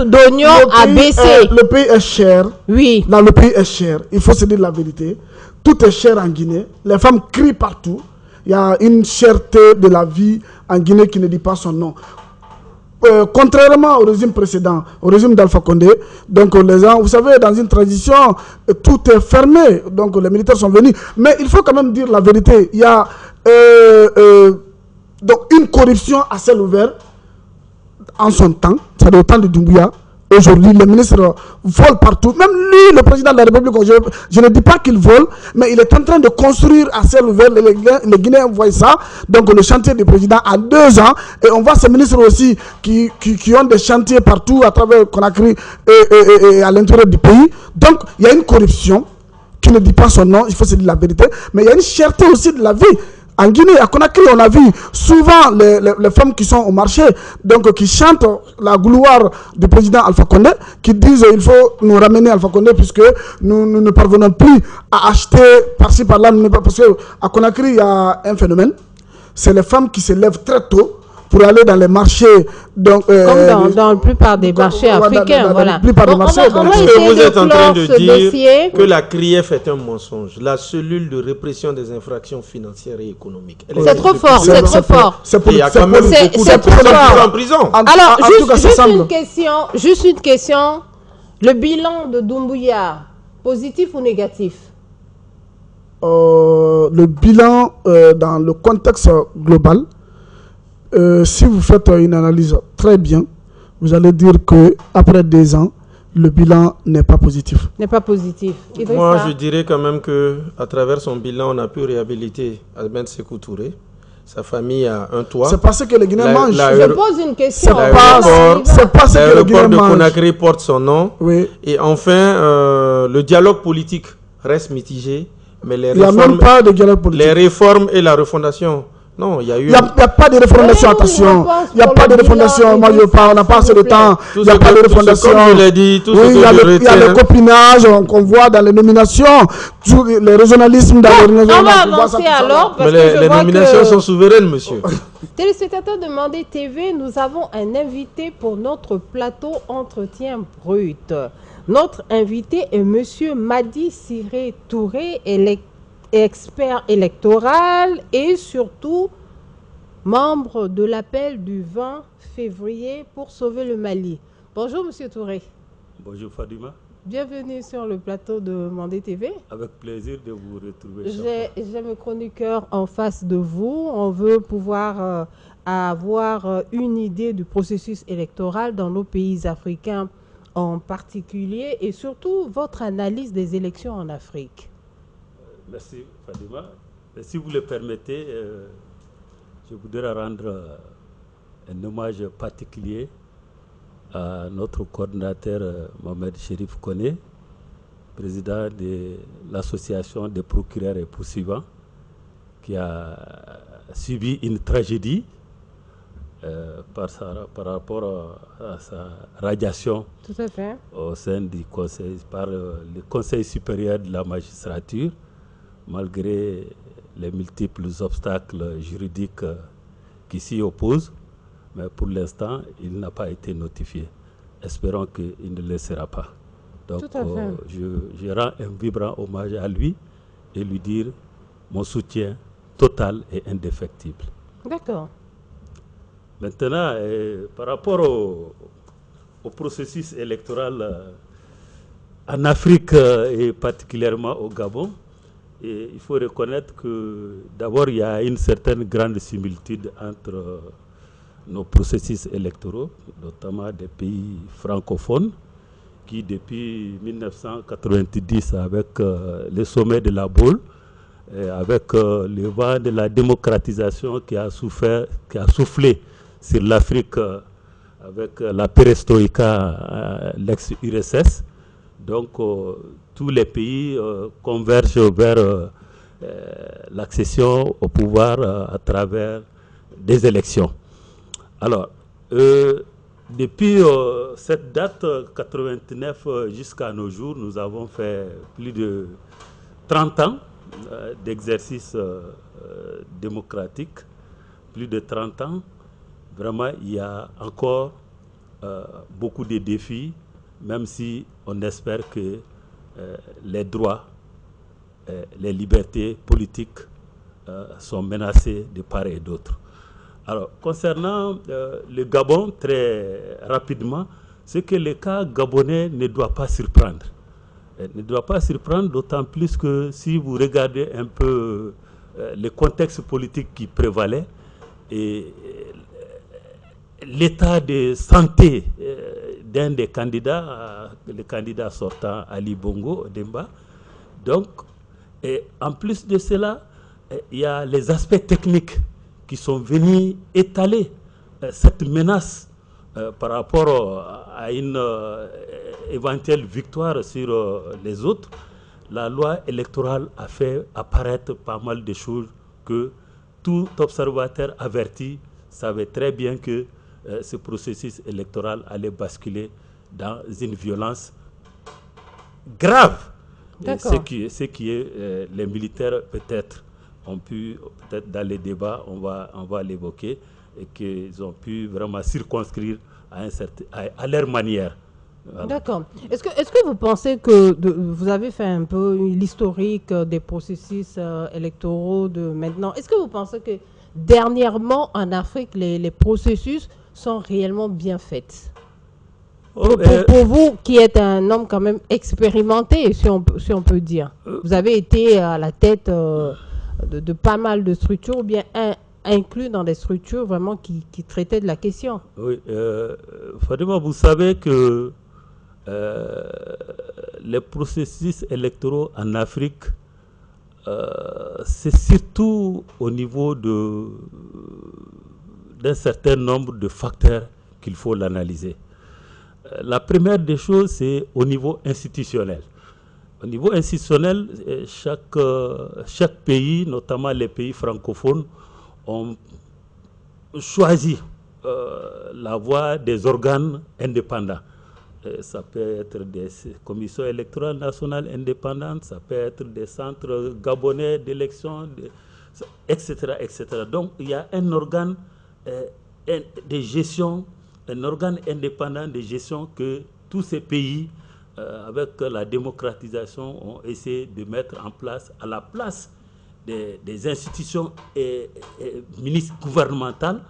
d'oignon a baissé? Le pays est cher. Oui. Là, le pays est cher. Il faut se dire la vérité. Tout est cher en Guinée. Les femmes crient partout. Il y a une cherté de la vie en Guinée qui ne dit pas son nom. Contrairement au régime précédent, au régime d'Alpha Condé, donc les gens, vous savez, dans une transition, tout est fermé, donc les militaires sont venus. Mais il faut quand même dire la vérité. Il y a donc une corruption à ciel ouvert en son temps, c'est le temps de Doumbouya. Aujourd'hui, les ministres volent partout. Même lui, le président de la République, je ne dis pas qu'il vole, mais il est en train de construire à ciel ouvert. Les Guinéens voient ça. Donc, le chantier du président a 2 ans. Et on voit ces ministres aussi qui ont des chantiers partout à travers Conakry et à l'intérieur du pays. Donc, il y a une corruption qui ne dit pas son nom, il faut se dire la vérité. Mais il y a une cherté aussi de la vie. En Guinée, à Conakry, on a vu souvent les femmes qui sont au marché, donc qui chantent la gloire du président Alpha Condé, qui disent il faut nous ramener Alpha Condé puisque nous ne parvenons plus à acheter par-ci par-là. Parce qu'à Conakry, il y a un phénomène, c'est les femmes qui se lèvent très tôt pour aller dans les marchés. Donc, comme dans la plupart des marchés africains. Voilà. Est-ce que vous êtes en train de dire que la CRIEF est un mensonge, la cellule de répression des infractions financières et économiques? C'est trop fort, c'est trop fort. Il y a quand même beaucoup de personnes en prison. Alors, juste une question. Le bilan de Doumbouya, positif ou négatif? Le bilan dans le contexte global, si vous faites une analyse très bien, vous allez dire qu'après 2 ans, le bilan n'est pas positif. N'est pas positif. Moi, je dirais quand même qu'à travers son bilan, on a pu réhabiliter Ahmed Sékou Touré. sa famille a un toit. C'est parce que les Guinéens mangent. Je pose une question. C'est pas ce que les Guinéens de mangent. Conakry porte son nom. Oui. Et enfin, le dialogue politique reste mitigé. Mais les il n'y a même pas de dialogue politique. Les réformes et la refondation. Non, il y a eu. Il n'y a pas de refondation, attention. Il n'y a pas de refondation. Moi, je parle, on n'a pas assez de temps. Il n'y a pas de refondation. Comme je l'ai dit, tout oui, il y a le copinage qu'on voit dans les nominations, les régionalismes dans les nominations. On va avancer alors. Parce mais les nominations sont souveraines, monsieur. Téléspectateurs de Mandé TV, nous avons un invité pour notre plateau Entretien Brut. Notre invité est monsieur Madi Siré Touré, expert électoral et surtout membre de l'appel du 20 février pour sauver le Mali. Bonjour monsieur Touré. Bonjour Fadima. Bienvenue sur le plateau de Mandé TV. Avec plaisir de vous retrouver. J'ai mes chroniqueurs en face de vous. On veut pouvoir avoir une idée du processus électoral dans nos pays africains en particulier et surtout votre analyse des élections en Afrique. Merci Fadima. Et si vous le permettez, je voudrais rendre un hommage particulier à notre coordinateur Mohamed Chérif Koné, président de l'association des procureurs et poursuivants, qui a subi une tragédie par rapport à sa radiation. Tout à fait. Au sein du conseil, par le Conseil supérieur de la magistrature, malgré les multiples obstacles juridiques qui s'y opposent. Mais pour l'instant, il n'a pas été notifié. Espérons qu'il ne le sera pas. Donc, je rends un vibrant hommage à lui et lui dire mon soutien total et indéfectible. D'accord. Maintenant, par rapport au processus électoral en Afrique et particulièrement au Gabon, il faut reconnaître que d'abord il y a une certaine grande similitude entre nos processus électoraux, notamment des pays francophones, qui depuis 1990, avec le sommet de la Baule, avec le vent de la démocratisation qui a soufflé sur l'Afrique avec la perestroïka, l'ex-URSS, donc tous les pays convergent vers l'accession au pouvoir à travers des élections. Alors, depuis cette date 89 jusqu'à nos jours, nous avons fait plus de 30 ans d'exercice démocratique, plus de 30 ans. Vraiment, il y a encore beaucoup de défis, même si on espère que les droits, les libertés politiques sont menacées de part et d'autre. Alors, concernant le Gabon, très rapidement, c'est que le cas gabonais ne doit pas surprendre. Ne doit pas surprendre, d'autant plus que si vous regardez un peu le contexte politique qui prévalait et l'état de santé d'un des candidats, le candidat sortant Ali Bongo Demba. Donc, et en plus de cela, il y a les aspects techniques qui sont venus étaler cette menace par rapport à une éventuelle victoire sur les autres. La loi électorale a fait apparaître pas mal de choses que tout observateur averti savait très bien que ce processus électoral allait basculer dans une violence grave. Ce qui est les militaires peut-être ont pu, peut-être dans les débats, on va l'évoquer, et qu'ils ont pu vraiment circonscrire à leur manière. Voilà. D'accord. Est-ce que vous pensez que vous avez fait un peu l'historique des processus électoraux de maintenant? Est-ce que vous pensez que dernièrement en Afrique, les processus sont réellement bien faits? Pour vous, qui êtes un homme quand même expérimenté, si on peut dire, vous avez été à la tête de pas mal de structures, ou bien inclus dans des structures vraiment qui traitaient de la question. Oui, Fadima, vous savez que les processus électoraux en Afrique c'est surtout au niveau d'un certain nombre de facteurs qu'il faut l'analyser. La première des choses, c'est au niveau institutionnel. Au niveau institutionnel, chaque pays, notamment les pays francophones, ont choisi la voie des organes indépendants. Ça peut être des commissions électorales nationales indépendantes, ça peut être des centres gabonais d'élection, etc., etc. Donc, il y a un organe de gestion, un organe indépendant de gestion que tous ces pays, avec la démocratisation, ont essayé de mettre en place à la place des institutions gouvernementales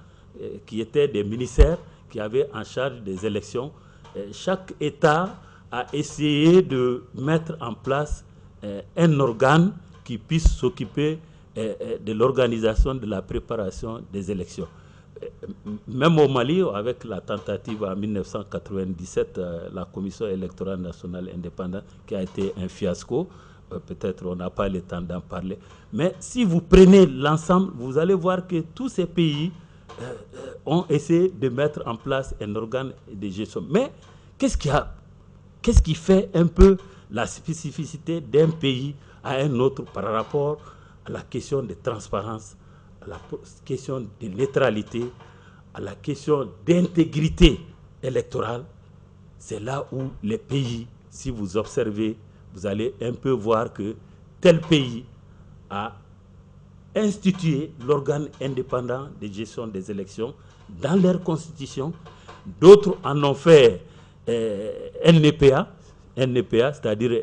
qui étaient des ministères qui avaient en charge des élections. Chaque État a essayé de mettre en place un organe qui puisse s'occuper de l'organisation de la préparation des élections. Même au Mali, avec la tentative en 1997, la Commission électorale nationale indépendante, qui a été un fiasco, peut-être on n'a pas le temps d'en parler. Mais si vous prenez l'ensemble, vous allez voir que tous ces pays ont essayé de mettre en place un organe de gestion. Mais qu'est-ce qui fait un peu la spécificité d'un pays à un autre par rapport à la question de transparence, à la question de neutralité, à la question d'intégrité électorale? C'est là où les pays, si vous observez, vous allez un peu voir que tel pays a institué l'organe indépendant de gestion des élections dans leur constitution. D'autres en ont fait NEPA, c'est-à-dire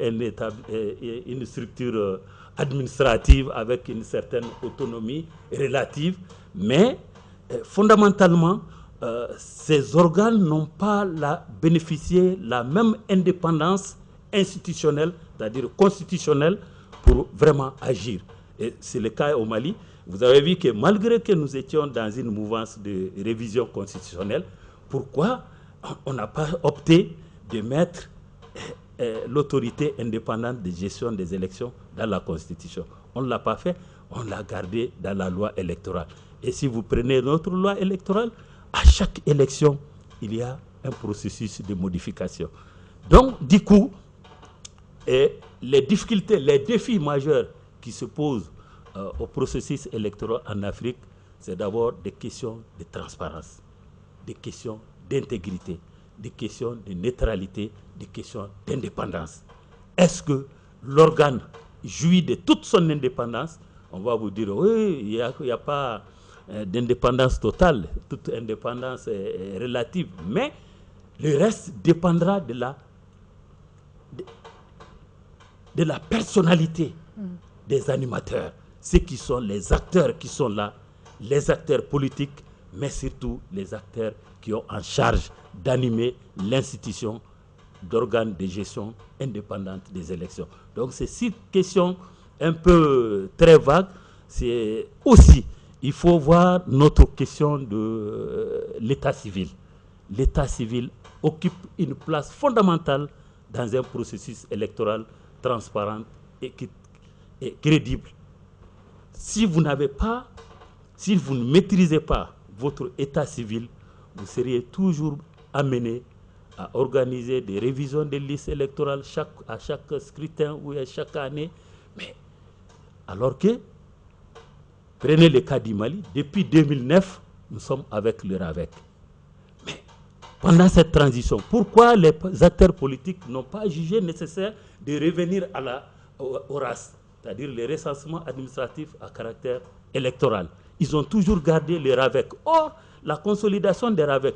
une structure administrative avec une certaine autonomie relative, mais fondamentalement, ces organes n'ont pas bénéficié la même indépendance institutionnelle, c'est-à-dire constitutionnelle, pour vraiment agir. Et c'est le cas au Mali. Vous avez vu que malgré que nous étions dans une mouvance de révision constitutionnelle, pourquoi on n'a pas opté de mettre l'autorité indépendante de gestion des élections dans la Constitution? On ne l'a pas fait, on l'a gardé dans la loi électorale. Et si vous prenez notre loi électorale, à chaque élection, il y a un processus de modification. Donc, du coup, les difficultés, les défis majeurs qui se posent au processus électoral en Afrique, c'est d'abord des questions de transparence, des questions d'intégrité, des questions de neutralité, des questions d'indépendance. Est-ce que l'organe jouit de toute son indépendance? On va vous dire, oui, il n'y a pas d'indépendance totale, toute indépendance est relative, mais le reste dépendra de la personnalité des animateurs, ceux qui sont les acteurs qui sont là, les acteurs politiques, mais surtout les acteurs qui ont en charge d'animer l'institution d'organes de gestion indépendante des élections. Donc ces 6 questions un peu très vagues, c'est aussi, il faut voir notre question de l'état civil. L'état civil occupe une place fondamentale dans un processus électoral transparent et crédible. Si vous ne maîtrisez pas votre état civil, vous seriez toujours amené à organiser des révisions des listes électorales à chaque scrutin ou à chaque année. Mais alors que, prenez le cas du Mali, depuis 2009, nous sommes avec le RAVEC. Mais pendant cette transition, pourquoi les acteurs politiques n'ont pas jugé nécessaire de revenir au RAS, c'est-à-dire les recensements administratifs à caractère électoral? Ils ont toujours gardé le RAVEC. Or, la consolidation des RAVEC,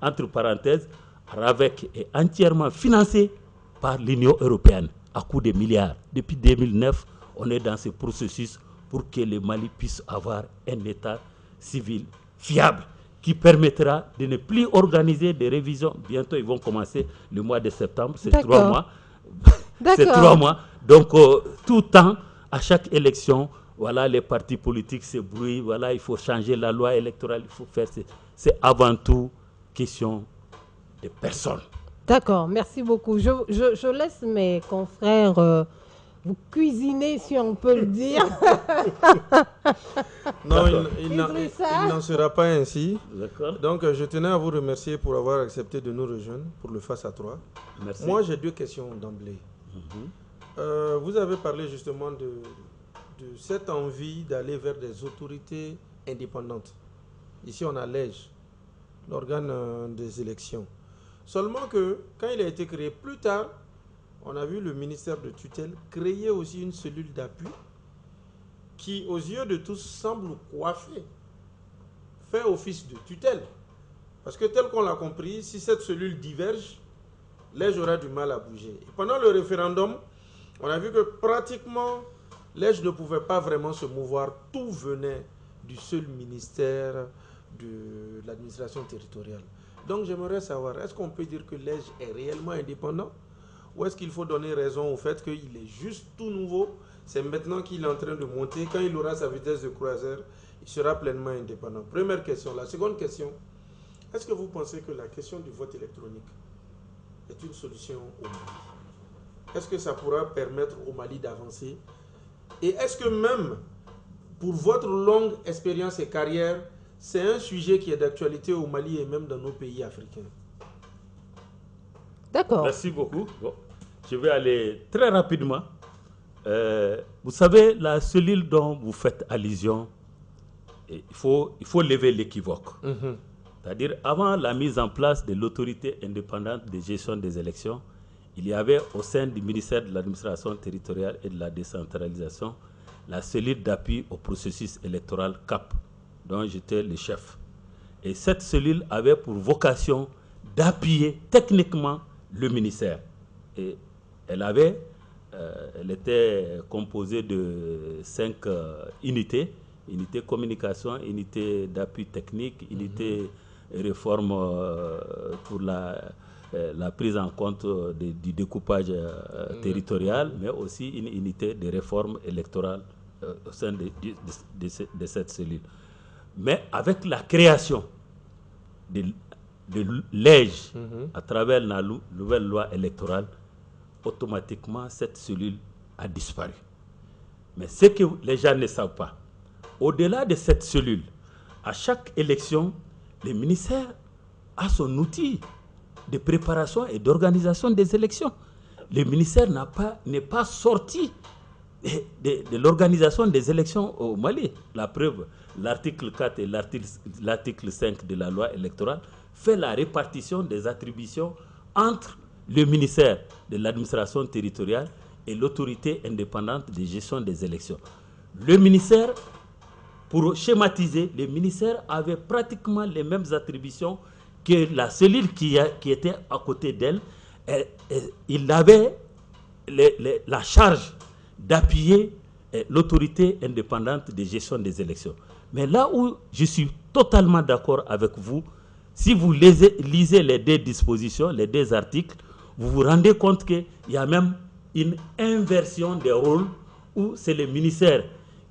entre parenthèses, RAVEC est entièrement financé par l'Union européenne à coût de milliards. Depuis 2009, on est dans ce processus pour que le Mali puisse avoir un état civil fiable qui permettra de ne plus organiser des révisions. Bientôt, ils vont commencer le mois de septembre, c'est 3 mois. C'est 3 mois. Donc, tout temps, à chaque élection, voilà, les partis politiques se brouillent, voilà, il faut changer la loi électorale, il faut faire. C'est avant tout question de personnes. D'accord, merci beaucoup. Je laisse mes confrères vous cuisinez, si on peut le dire. Non, il n'en sera pas ainsi. D'accord. Donc, je tenais à vous remercier pour avoir accepté de nous rejoindre pour le Face à 3. Merci. Moi, j'ai 2 questions d'emblée. Vous avez parlé justement de cette envie d'aller vers des autorités indépendantes. Ici, on a l'EJ, l'organe des élections. Seulement que, quand il a été créé plus tard, on a vu le ministère de tutelle créer aussi une cellule d'appui qui, aux yeux de tous, semble coiffée, fait office de tutelle. Parce que tel qu'on l'a compris, si cette cellule diverge, l'EJ aura du mal à bouger. Et pendant le référendum, on a vu que pratiquement l'EJ ne pouvait pas vraiment se mouvoir. Tout venait du seul ministère de l'administration territoriale. Donc j'aimerais savoir, est-ce qu'on peut dire que l'EJ est réellement indépendant? Ou est-ce qu'il faut donner raison au fait qu'il est juste tout nouveau? C'est maintenant qu'il est en train de monter. Quand il aura sa vitesse de croisière, il sera pleinement indépendant. Première question. La seconde question, est-ce que vous pensez que la question du vote électronique est une solution au Mali? Est-ce que ça pourra permettre au Mali d'avancer? Et est-ce que même pour votre longue expérience et carrière, c'est un sujet qui est d'actualité au Mali et même dans nos pays africains? D'accord. Merci beaucoup. Bon, je vais aller très rapidement. Vous savez, la cellule dont vous faites allusion, il faut lever l'équivoque. C'est-à-dire, avant la mise en place de l'autorité indépendante de gestion des élections, il y avait au sein du ministère de l'administration territoriale et de la décentralisation la cellule d'appui au processus électoral CAP, dont j'étais le chef. Et cette cellule avait pour vocation d'appuyer techniquement le ministère. Et elle était composée de 5 unités: unité communication, unité d'appui technique, unité réforme pour la prise en compte du découpage territorial, mais aussi une unité de réforme électorale au sein de cette cellule. Mais avec la création de l'EJ à travers la nouvelle loi électorale, automatiquement cette cellule a disparu. Mais ce que les gens ne savent pas, au-delà de cette cellule, à chaque élection, le ministère a son outil de préparation et d'organisation des élections. Le ministère n'est pas sorti de l'organisation des élections au Mali. La preuve, l'article 4 et l'article 5 de la loi électorale fait la répartition des attributions entre le ministère de l'administration territoriale et l'autorité indépendante de gestion des élections. Le ministère, pour schématiser, le ministère avait pratiquement les mêmes attributions que la cellule qui était à côté d'elle. Il avait la charge d'appuyer l'autorité indépendante de gestion des élections. Mais là où je suis totalement d'accord avec vous, si vous lisez les 2 dispositions, les 2 articles, vous vous rendez compte qu'il y a même une inversion des rôles où c'est le ministère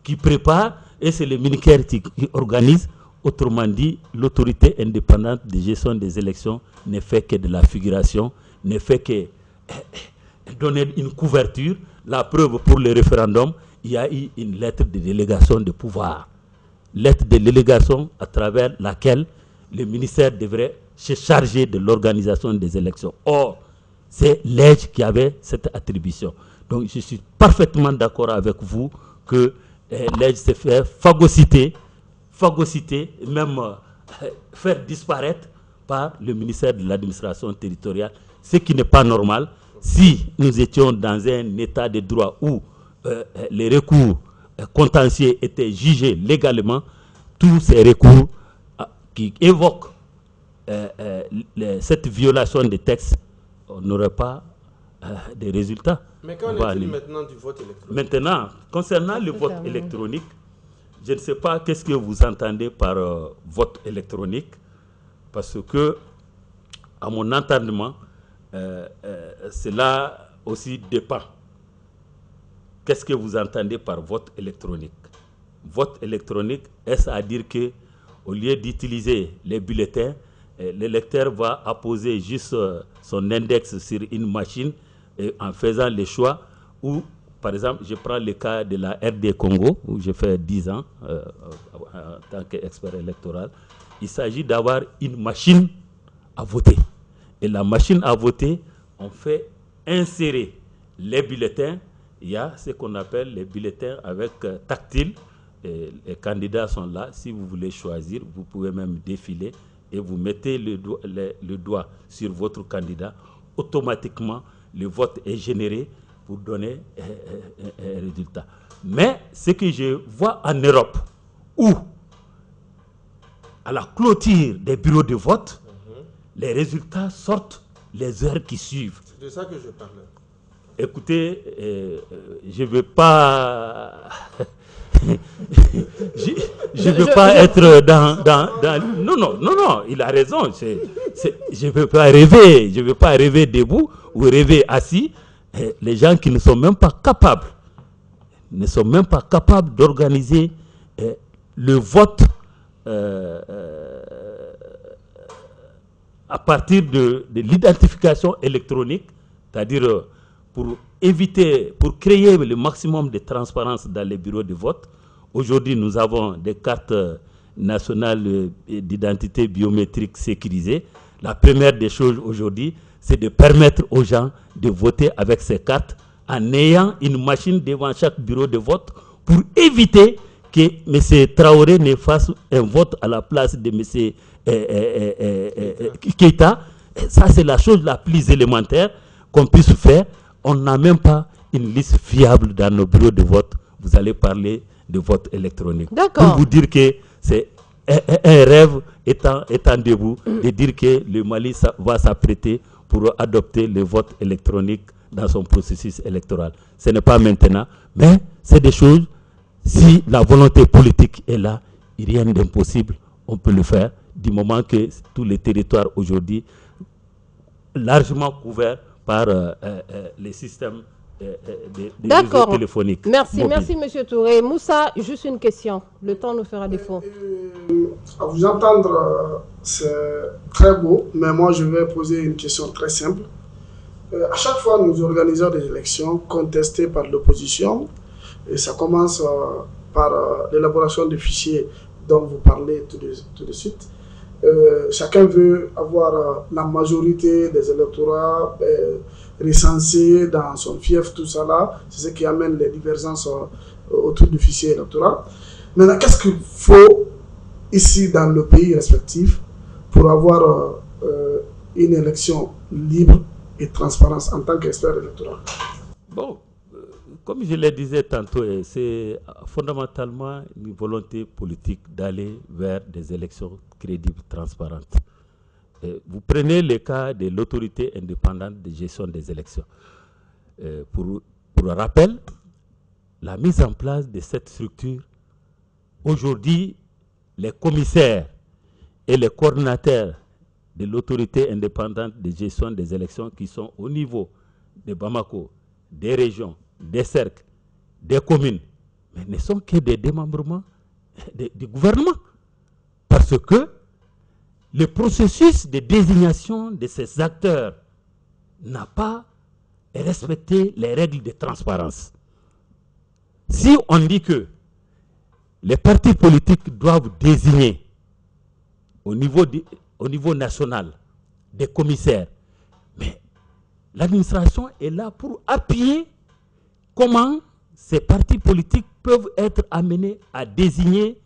qui prépare et c'est le ministère qui organise. Autrement dit, l'autorité indépendante de gestion des élections ne fait que de la figuration, ne fait que donner une couverture. La preuve pour le référendum, il y a eu une lettre de délégation de pouvoir. Lettre de délégation à travers laquelle le ministère devrait se charger de l'organisation des élections. Or, c'est l'EJ qui avait cette attribution. Donc, je suis parfaitement d'accord avec vous que l'EJ s'est fait phagocyter, même faire disparaître par le ministère de l'administration territoriale, ce qui n'est pas normal. Si nous étions dans un état de droit où les recours contentieux étaient jugés légalement, tous ces recours qui évoquent cette violation des textes, on n'aurait pas de résultats. Mais qu'en est-il maintenant du vote électronique? Maintenant, concernant le vote électronique, je ne sais pas qu'est-ce que vous entendez par vote électronique, parce que, à mon entendement, cela aussi dépend. Qu'est-ce que vous entendez par vote électronique? Vote électronique, est-ce à dire que, au lieu d'utiliser les bulletins, l'électeur va apposer juste son index sur une machine en faisant les choix, ou par exemple, je prends le cas de la RD Congo, où j'ai fait 10 ans en tant qu'expert électoral. Il s'agit d'avoir une machine à voter. Et la machine à voter, on fait insérer les bulletins. Il y a ce qu'on appelle les bulletins avec tactile. Et les candidats sont là. Si vous voulez choisir, vous pouvez même défiler et vous mettez le doigt sur votre candidat. Automatiquement, le vote est généré pour donner un résultat. Mais ce que je vois en Europe, où à la clôture des bureaux de vote, les résultats sortent les heures qui suivent. C'est de ça que je parlais. Écoutez, je ne veux pas... je ne veux pas être dans... Non, il a raison. Je ne veux pas rêver. Je ne veux pas rêver debout ou rêver assis. Les gens qui ne sont même pas capables, d'organiser le vote à partir de l'identification électronique, c'est-à-dire pour créer le maximum de transparence dans les bureaux de vote. Aujourd'hui, nous avons des cartes nationales d'identité biométrique sécurisées. La première des choses aujourd'hui, c'est de permettre aux gens de voter avec ces cartes en ayant une machine devant chaque bureau de vote pour éviter que M. Traoré ne fasse un vote à la place de M. Keïta. Ça, c'est la chose la plus élémentaire qu'on puisse faire. On n'a même pas une liste fiable dans nos bureaux de vote. Vous allez parler de vote électronique. D'accord. Pour vous dire que c'est un rêve étant debout, de dire que le Mali va s'apprêter pour adopter le vote électronique dans son processus électoral. Ce n'est pas maintenant, mais c'est des choses, si la volonté politique est là, rien d'impossible, on peut le faire, du moment que tous les territoires aujourd'hui, largement couverts par les systèmes des réseaux téléphoniques. Merci, merci M. Touré. Moussa, juste une question. Le temps nous fera défaut. À vous entendre, c'est très beau, mais moi je vais poser une question très simple. À chaque fois, nous organisons des élections contestées par l'opposition, et ça commence par l'élaboration des fichiers dont vous parlez tout de suite. Chacun veut avoir la majorité des électorats recensés dans son fief, tout ça là, c'est ce qui amène les divergences autour du fichier électoral. Maintenant, qu'est-ce qu'il faut ici dans le pays respectif pour avoir une élection libre et transparente en tant qu'expert électoral? Bon, comme je le disais tantôt, c'est fondamentalement une volonté politique d'aller vers des élections crédibles, transparentes. Vous prenez le cas de l'autorité indépendante de gestion des élections. Pour rappel, la mise en place de cette structure, aujourd'hui, les commissaires et les coordinateurs de l'autorité indépendante de gestion des élections qui sont au niveau de Bamako, des régions, des cercles, des communes, mais ne sont que des démembrements du gouvernement. Parce que le processus de désignation de ces acteurs n'a pas respecté les règles de transparence. Si on dit que les partis politiques doivent désigner au niveau national des commissaires, mais l'administration est là pour appuyer comment ces partis politiques peuvent être amenés à désigner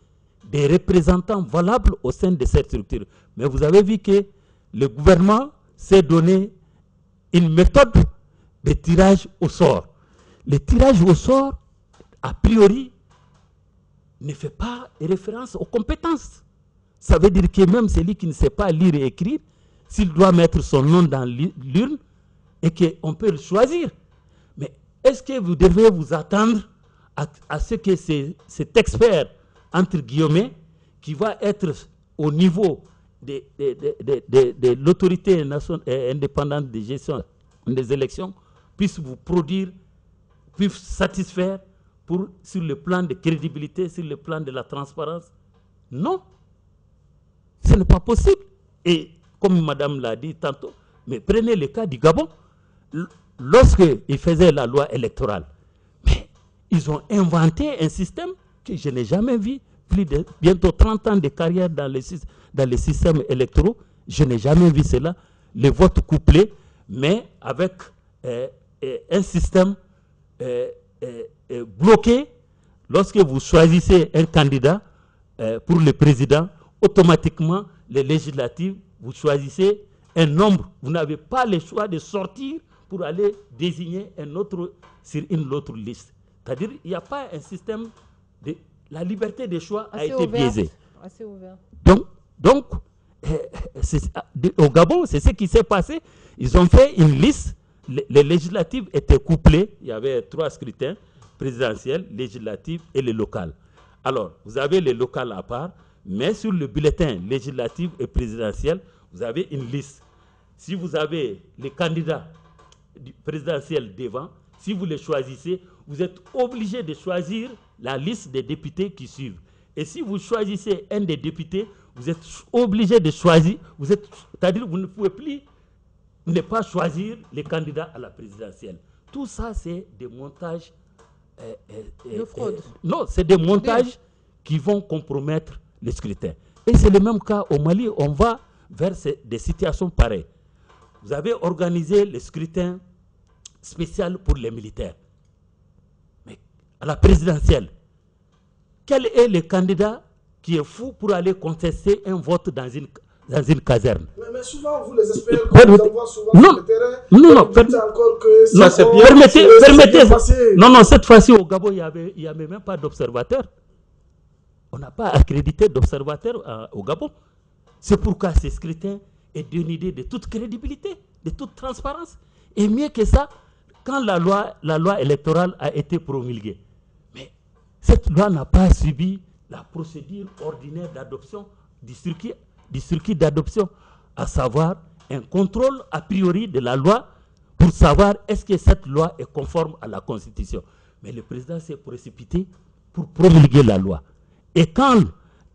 des représentants valables au sein de cette structure. Mais vous avez vu que le gouvernement s'est donné une méthode de tirage au sort. Le tirage au sort, a priori, ne fait pas référence aux compétences. Ça veut dire que même celui qui ne sait pas lire et écrire, s'il doit mettre son nom dans l'urne, et qu'on peut le choisir. Mais est-ce que vous devez vous attendre à ce que cet expert, entre guillemets, qui va être au niveau de l'autorité indépendante de gestion des élections, puisse vous produire, puisse satisfaire sur le plan de crédibilité, sur le plan de la transparence? Non, ce n'est pas possible. Et comme madame l'a dit tantôt, mais prenez le cas du Gabon. Lorsqu'il faisait la loi électorale, mais ils ont inventé un système que je n'ai jamais vu. Plus de bientôt 30 ans de carrière dans les systèmes électoraux, je n'ai jamais vu cela. Les votes couplés, mais avec un système bloqué. Lorsque vous choisissez un candidat pour le président, automatiquement, les législatives, vous choisissez un nombre. Vous n'avez pas le choix de sortir pour aller désigner un autre sur une autre liste. C'est-à-dire qu'il n'y a pas un système de... La liberté des choix a été biaisée. Assez ouvert. Donc au Gabon, c'est ce qui s'est passé. Ils ont fait une liste. Les législatives étaient couplées. Il y avait 3 scrutins, présidentiel, législatif et le local. Alors, vous avez les locales à part, mais sur le bulletin législatif et présidentiel, vous avez une liste. Si vous avez les candidats présidentiels devant, si vous les choisissez, vous êtes obligé de choisir la liste des députés qui suivent. Et si vous choisissez un des députés, vous êtes obligé de choisir, c'est-à-dire vous ne pouvez plus ne pas choisir les candidats à la présidentielle. Tout ça, c'est des montages... de fraude. Non, c'est des montages qui vont compromettre les scrutins. Et c'est le même cas au Mali. On va vers des situations pareilles. Vous avez organisé le scrutin spécial pour les militaires. Mais à la présidentielle, quel est le candidat qui est fou pour aller contester un vote dans une caserne? Mais souvent, vous les espérez, vous envoie souvent sur le terrain. Non, permettez. Non, cette fois-ci au Gabon, il n'y avait même pas d'observateurs. On n'a pas accrédité d'observateurs au Gabon. C'est pourquoi ce scrutin est dénudé de toute crédibilité, de toute transparence. Et mieux que ça, quand la loi électorale a été promulguée, mais cette loi n'a pas subi la procédure ordinaire d'adoption du circuit d'adoption, à savoir un contrôle a priori de la loi pour savoir est-ce que cette loi est conforme à la Constitution. Mais le président s'est précipité pour promulguer la loi. Et quand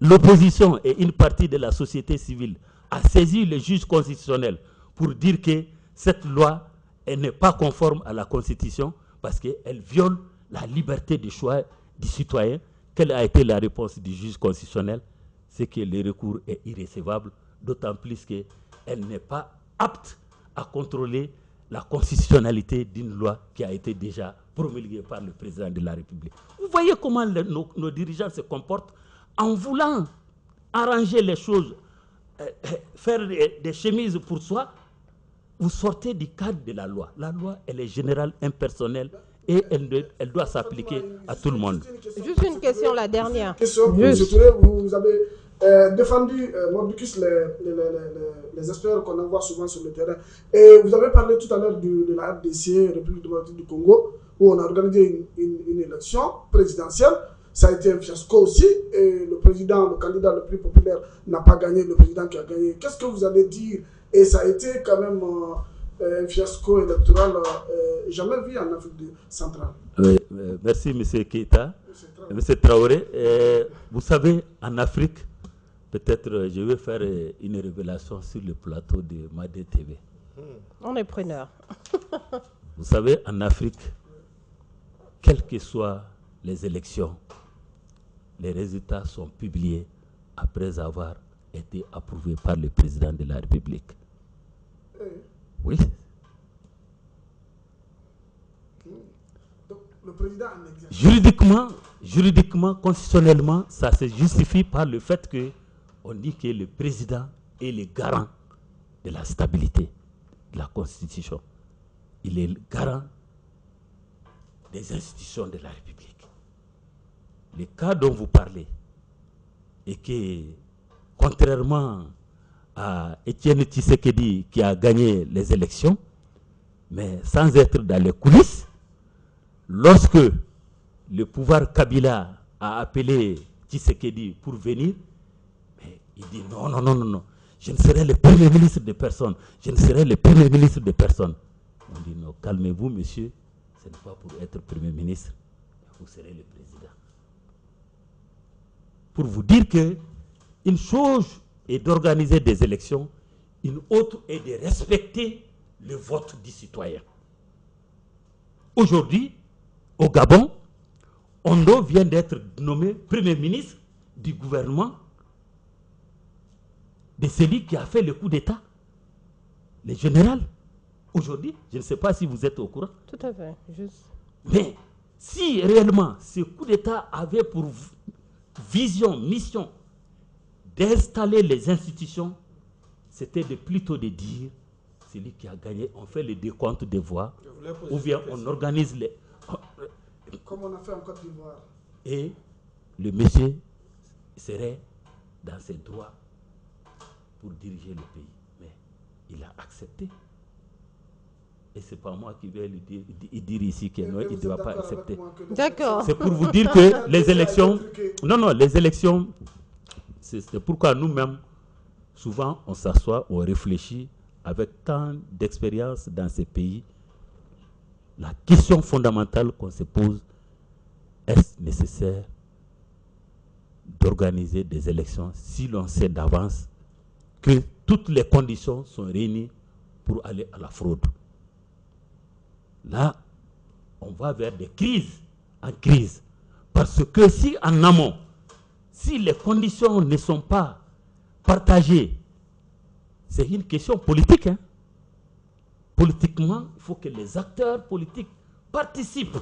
l'opposition et une partie de la société civile a saisi le juge constitutionnel pour dire que cette loi n'est pas conforme à la Constitution parce qu'elle viole la liberté de choix du citoyen, quelle a été la réponse du juge constitutionnel? C'est que le recours est irrécevable, d'autant plus qu'elle n'est pas apte à contrôler la constitutionnalité d'une loi qui a été déjà promulguée par le président de la République. Vous voyez comment nos dirigeants se comportent en voulant arranger les choses, faire des chemises pour soi. Vous sortez du cadre de la loi. La loi, elle est générale, impersonnelle et elle doit s'appliquer à tout le monde. Juste une question, la dernière. Vous avez défendu, Mordicus, les experts qu'on envoie souvent sur le terrain. Et vous avez parlé tout à l'heure de la RDC, République démocratique du Congo, où on a organisé une élection présidentielle. Ça a été un fiasco aussi. Et le candidat le plus populaire n'a pas gagné, le président qui a gagné. Qu'est-ce que vous allez dire? Et ça a été quand même un fiasco électoral jamais vu en Afrique centrale. Oui, merci M. Keita. M. Traoré, vous savez, en Afrique, peut-être je vais faire une révélation sur le plateau de Madé TV. On est preneur. Vous savez, en Afrique, quelles que soient les élections, les résultats sont publiés après avoir été approuvés par le président de la République. Oui. Donc, le président en exercice. Juridiquement, constitutionnellement, ça se justifie par le fait qu'on dit que le président est le garant de la stabilité de la Constitution. Il est le garant des institutions de la République. Le cas dont vous parlez est que, contrairement à Étienne Tshisekedi qui a gagné les élections, mais sans être dans les coulisses, lorsque le pouvoir Kabila a appelé Tshisekedi pour venir, mais il dit non, je ne serai le premier ministre de personne, je ne serai le premier ministre de personne. On dit non, calmez-vous monsieur, ce n'est pas pour être premier ministre, vous serez le président. Pour vous dire que une chose est d'organiser des élections, une autre est de respecter le vote du citoyen. Aujourd'hui, au Gabon, Ondo vient d'être nommé Premier ministre du gouvernement de celui qui a fait le coup d'État, le général. Aujourd'hui, je ne sais pas si vous êtes au courant. Tout à fait, juste. Mais si réellement ce coup d'État avait pour vision, mission d'installer les institutions, c'était plutôt de dire celui qui a gagné, on fait le décompte des voix, ou bien on organise les... Comme on a fait en Côte d'Ivoire. Et le monsieur serait dans ses droits pour diriger le pays. Mais il a accepté. Et ce n'est pas moi qui vais lui dire ici que non, il ne doit pas accepter. D'accord. C'est pour vous dire que les élections... Non, les élections, c'est pourquoi nous-mêmes, souvent, on s'assoit, on réfléchit avec tant d'expérience dans ces pays. La question fondamentale qu'on se pose, est-ce nécessaire d'organiser des élections si l'on sait d'avance que toutes les conditions sont réunies pour aller à la fraude? Là, on va vers des crises en crise. Parce que si en amont, si les conditions ne sont pas partagées, c'est une question politique. Hein? Politiquement, il faut que les acteurs politiques participent.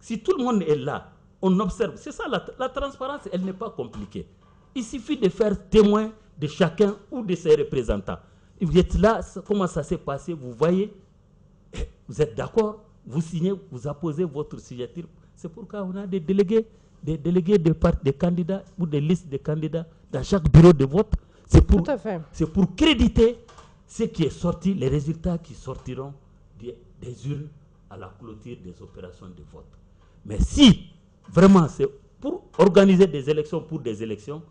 Si tout le monde est là, on observe. C'est ça, la transparence, elle n'est pas compliquée. Il suffit de faire témoin de chacun ou de ses représentants. Vous êtes là, comment ça s'est passé, vous voyez, vous êtes d'accord, vous signez, vous apposez votre signature. C'est pourquoi on a des délégués des candidats ou des listes de candidats dans chaque bureau de vote. C'est pour créditer ce qui est sorti, les résultats qui sortiront des urnes à la clôture des opérations de vote. Mais si vraiment c'est pour organiser des élections pour des élections,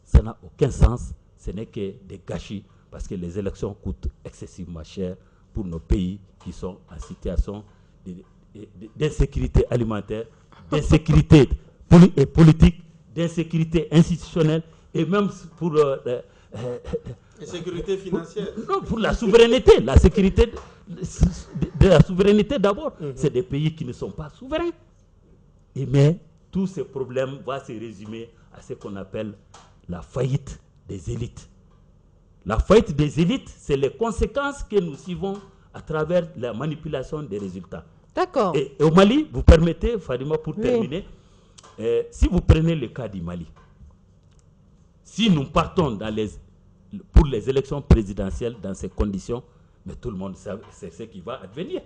ça n'a aucun sens, ce n'est que des gâchis, parce que les élections coûtent excessivement cher pour nos pays qui sont en situation d'insécurité alimentaire, d'insécurité politique, d'insécurité institutionnelle et même pour sécurité financière. Non, pour la souveraineté, la sécurité de la souveraineté d'abord. C'est des pays qui ne sont pas souverains. Mais tous ces problèmes vont se résumer à ce qu'on appelle la faillite des élites. La faillite des élites, c'est les conséquences que nous suivons à travers la manipulation des résultats. D'accord. Et au Mali, vous permettez, Fadima, pour terminer, si vous prenez le cas du Mali, si nous partons pour les élections présidentielles dans ces conditions, mais tout le monde sait ce qui va advenir.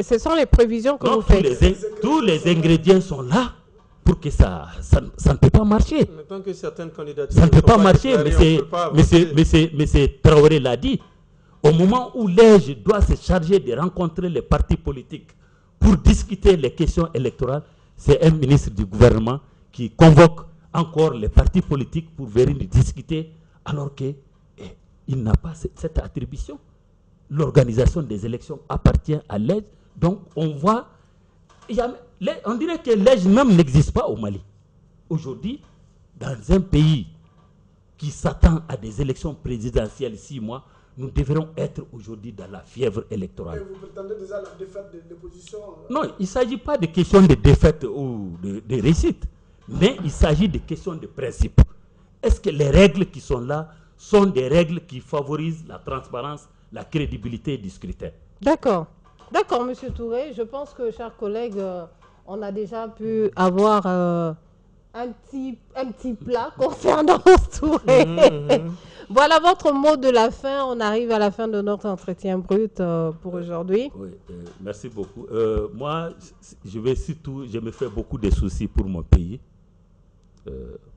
Ce sont les prévisions que vous faites. Tous les ingrédients sont là pour que ça ne peut pas marcher. Mais tant que certaines candidatures ça ne peut pas marcher, mais c'est Traoré l'a dit. Au moment où l'EJ doit se charger de rencontrer les partis politiques pour discuter les questions électorales, c'est un ministre du gouvernement qui convoque encore les partis politiques pour venir discuter, alors qu'il n'a pas cette attribution. L'organisation des élections appartient à l'EJ. Donc on voit, on dirait que l'EJ même n'existe pas au Mali. Aujourd'hui, dans un pays qui s'attend à des élections présidentielles 6 mois, nous devrons être aujourd'hui dans la fièvre électorale. Et vous prétendez déjà la défaite de l'opposition? Non, il ne s'agit pas de questions de défaite ou de réussite, mais il s'agit de questions de principe. Est-ce que les règles qui sont là sont des règles qui favorisent la transparence, la crédibilité du scrutin? D'accord. D'accord, M. Touré. Je pense que, chers collègues, on a déjà pu avoir un petit plat concernant Touré. Voilà votre mot de la fin. On arrive à la fin de notre entretien brut pour aujourd'hui. Oui, merci beaucoup. Moi, je me fais beaucoup de soucis pour mon pays.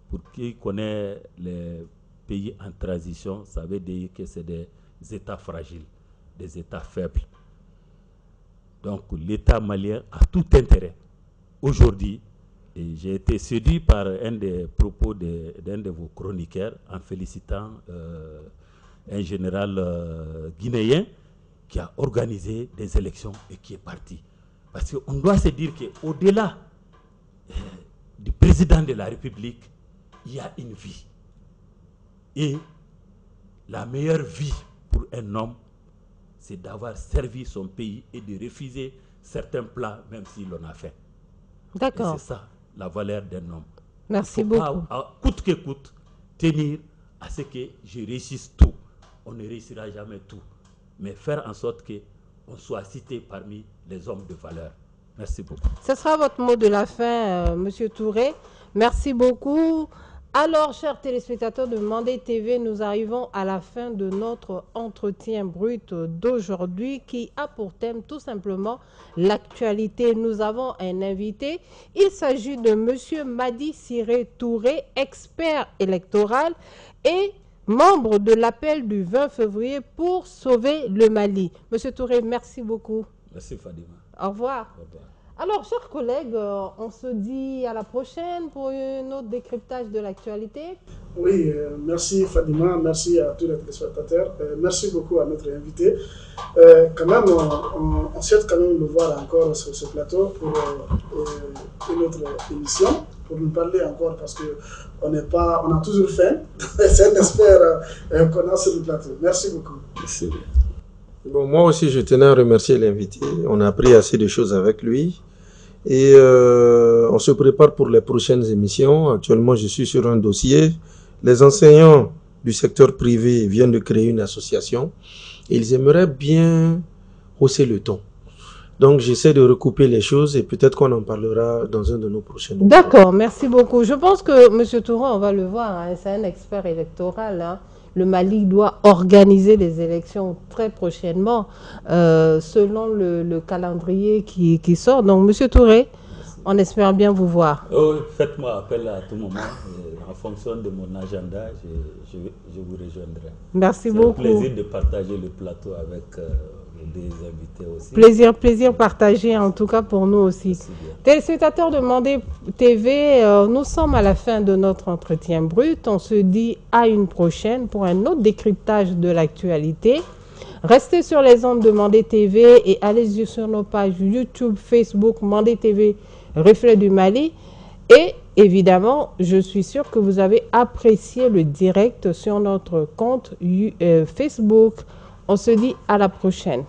Pour qui connaît les pays en transition, ça veut dire que c'est des États fragiles, des États faibles. Donc l'État malien a tout intérêt. Aujourd'hui, j'ai été séduit par un des propos d'un de vos chroniqueurs en félicitant un général guinéen qui a organisé des élections et qui est parti. Parce qu'on doit se dire qu'au-delà du président de la République, il y a une vie. Et la meilleure vie pour un homme, c'est d'avoir servi son pays et de refuser certains plats, même si l'on a faim. D'accord. C'est ça, la valeur d'un homme. Merci Il faut beaucoup. pas, coûte que coûte, tenir à ce que je réussisse tout. On ne réussira jamais tout. Mais faire en sorte qu'on soit cité parmi les hommes de valeur. Merci beaucoup. Ce sera votre mot de la fin, Monsieur Touré. Merci beaucoup. Alors, chers téléspectateurs de Mandé TV, nous arrivons à la fin de notre entretien brut d'aujourd'hui qui a pour thème tout simplement l'actualité. Nous avons un invité. Il s'agit de Monsieur Madi Siré Touré, expert électoral et membre de l'appel du 20 février pour sauver le Mali. Monsieur Touré, merci beaucoup. Merci Fadima. Au revoir. Au revoir. Alors, chers collègues, on se dit à la prochaine pour un autre décryptage de l'actualité. Oui, merci Fadima, merci à tous les téléspectateurs, merci beaucoup à notre invité. Quand même, on souhaite quand même le voir encore sur ce plateau pour une autre émission, pour nous parler encore parce qu'on a toujours faim. C'est un expert qu'on a sur le plateau. Merci beaucoup. Merci. Bon, moi aussi, je tenais à remercier l'invité. On a appris assez de choses avec lui. Et on se prépare pour les prochaines émissions. Actuellement, je suis sur un dossier. Les enseignants du secteur privé viennent de créer une association. Et ils aimeraient bien hausser le ton. Donc, j'essaie de recouper les choses et peut-être qu'on en parlera dans un de nos prochains. D'accord, merci beaucoup. Je pense que M. Touran, on va le voir, hein, c'est un expert électoral. Hein. Le Mali doit organiser des élections très prochainement selon le calendrier qui sort. Donc, M. Touré, on espère bien vous voir. Oh, faites-moi appel à tout moment. En fonction de mon agenda, je vous rejoindrai. Merci beaucoup. C'est un plaisir de partager le plateau avec des invités aussi. Plaisir partagé en tout cas pour nous aussi. Téléspectateurs de Mandé TV, nous sommes à la fin de notre entretien brut. On se dit à une prochaine pour un autre décryptage de l'actualité. Restez sur les ondes de Mandé TV et allez sur nos pages YouTube, Facebook, Mandé TV, Reflet du Mali. Et évidemment, je suis sûre que vous avez apprécié le direct sur notre compte Facebook. On se dit à la prochaine.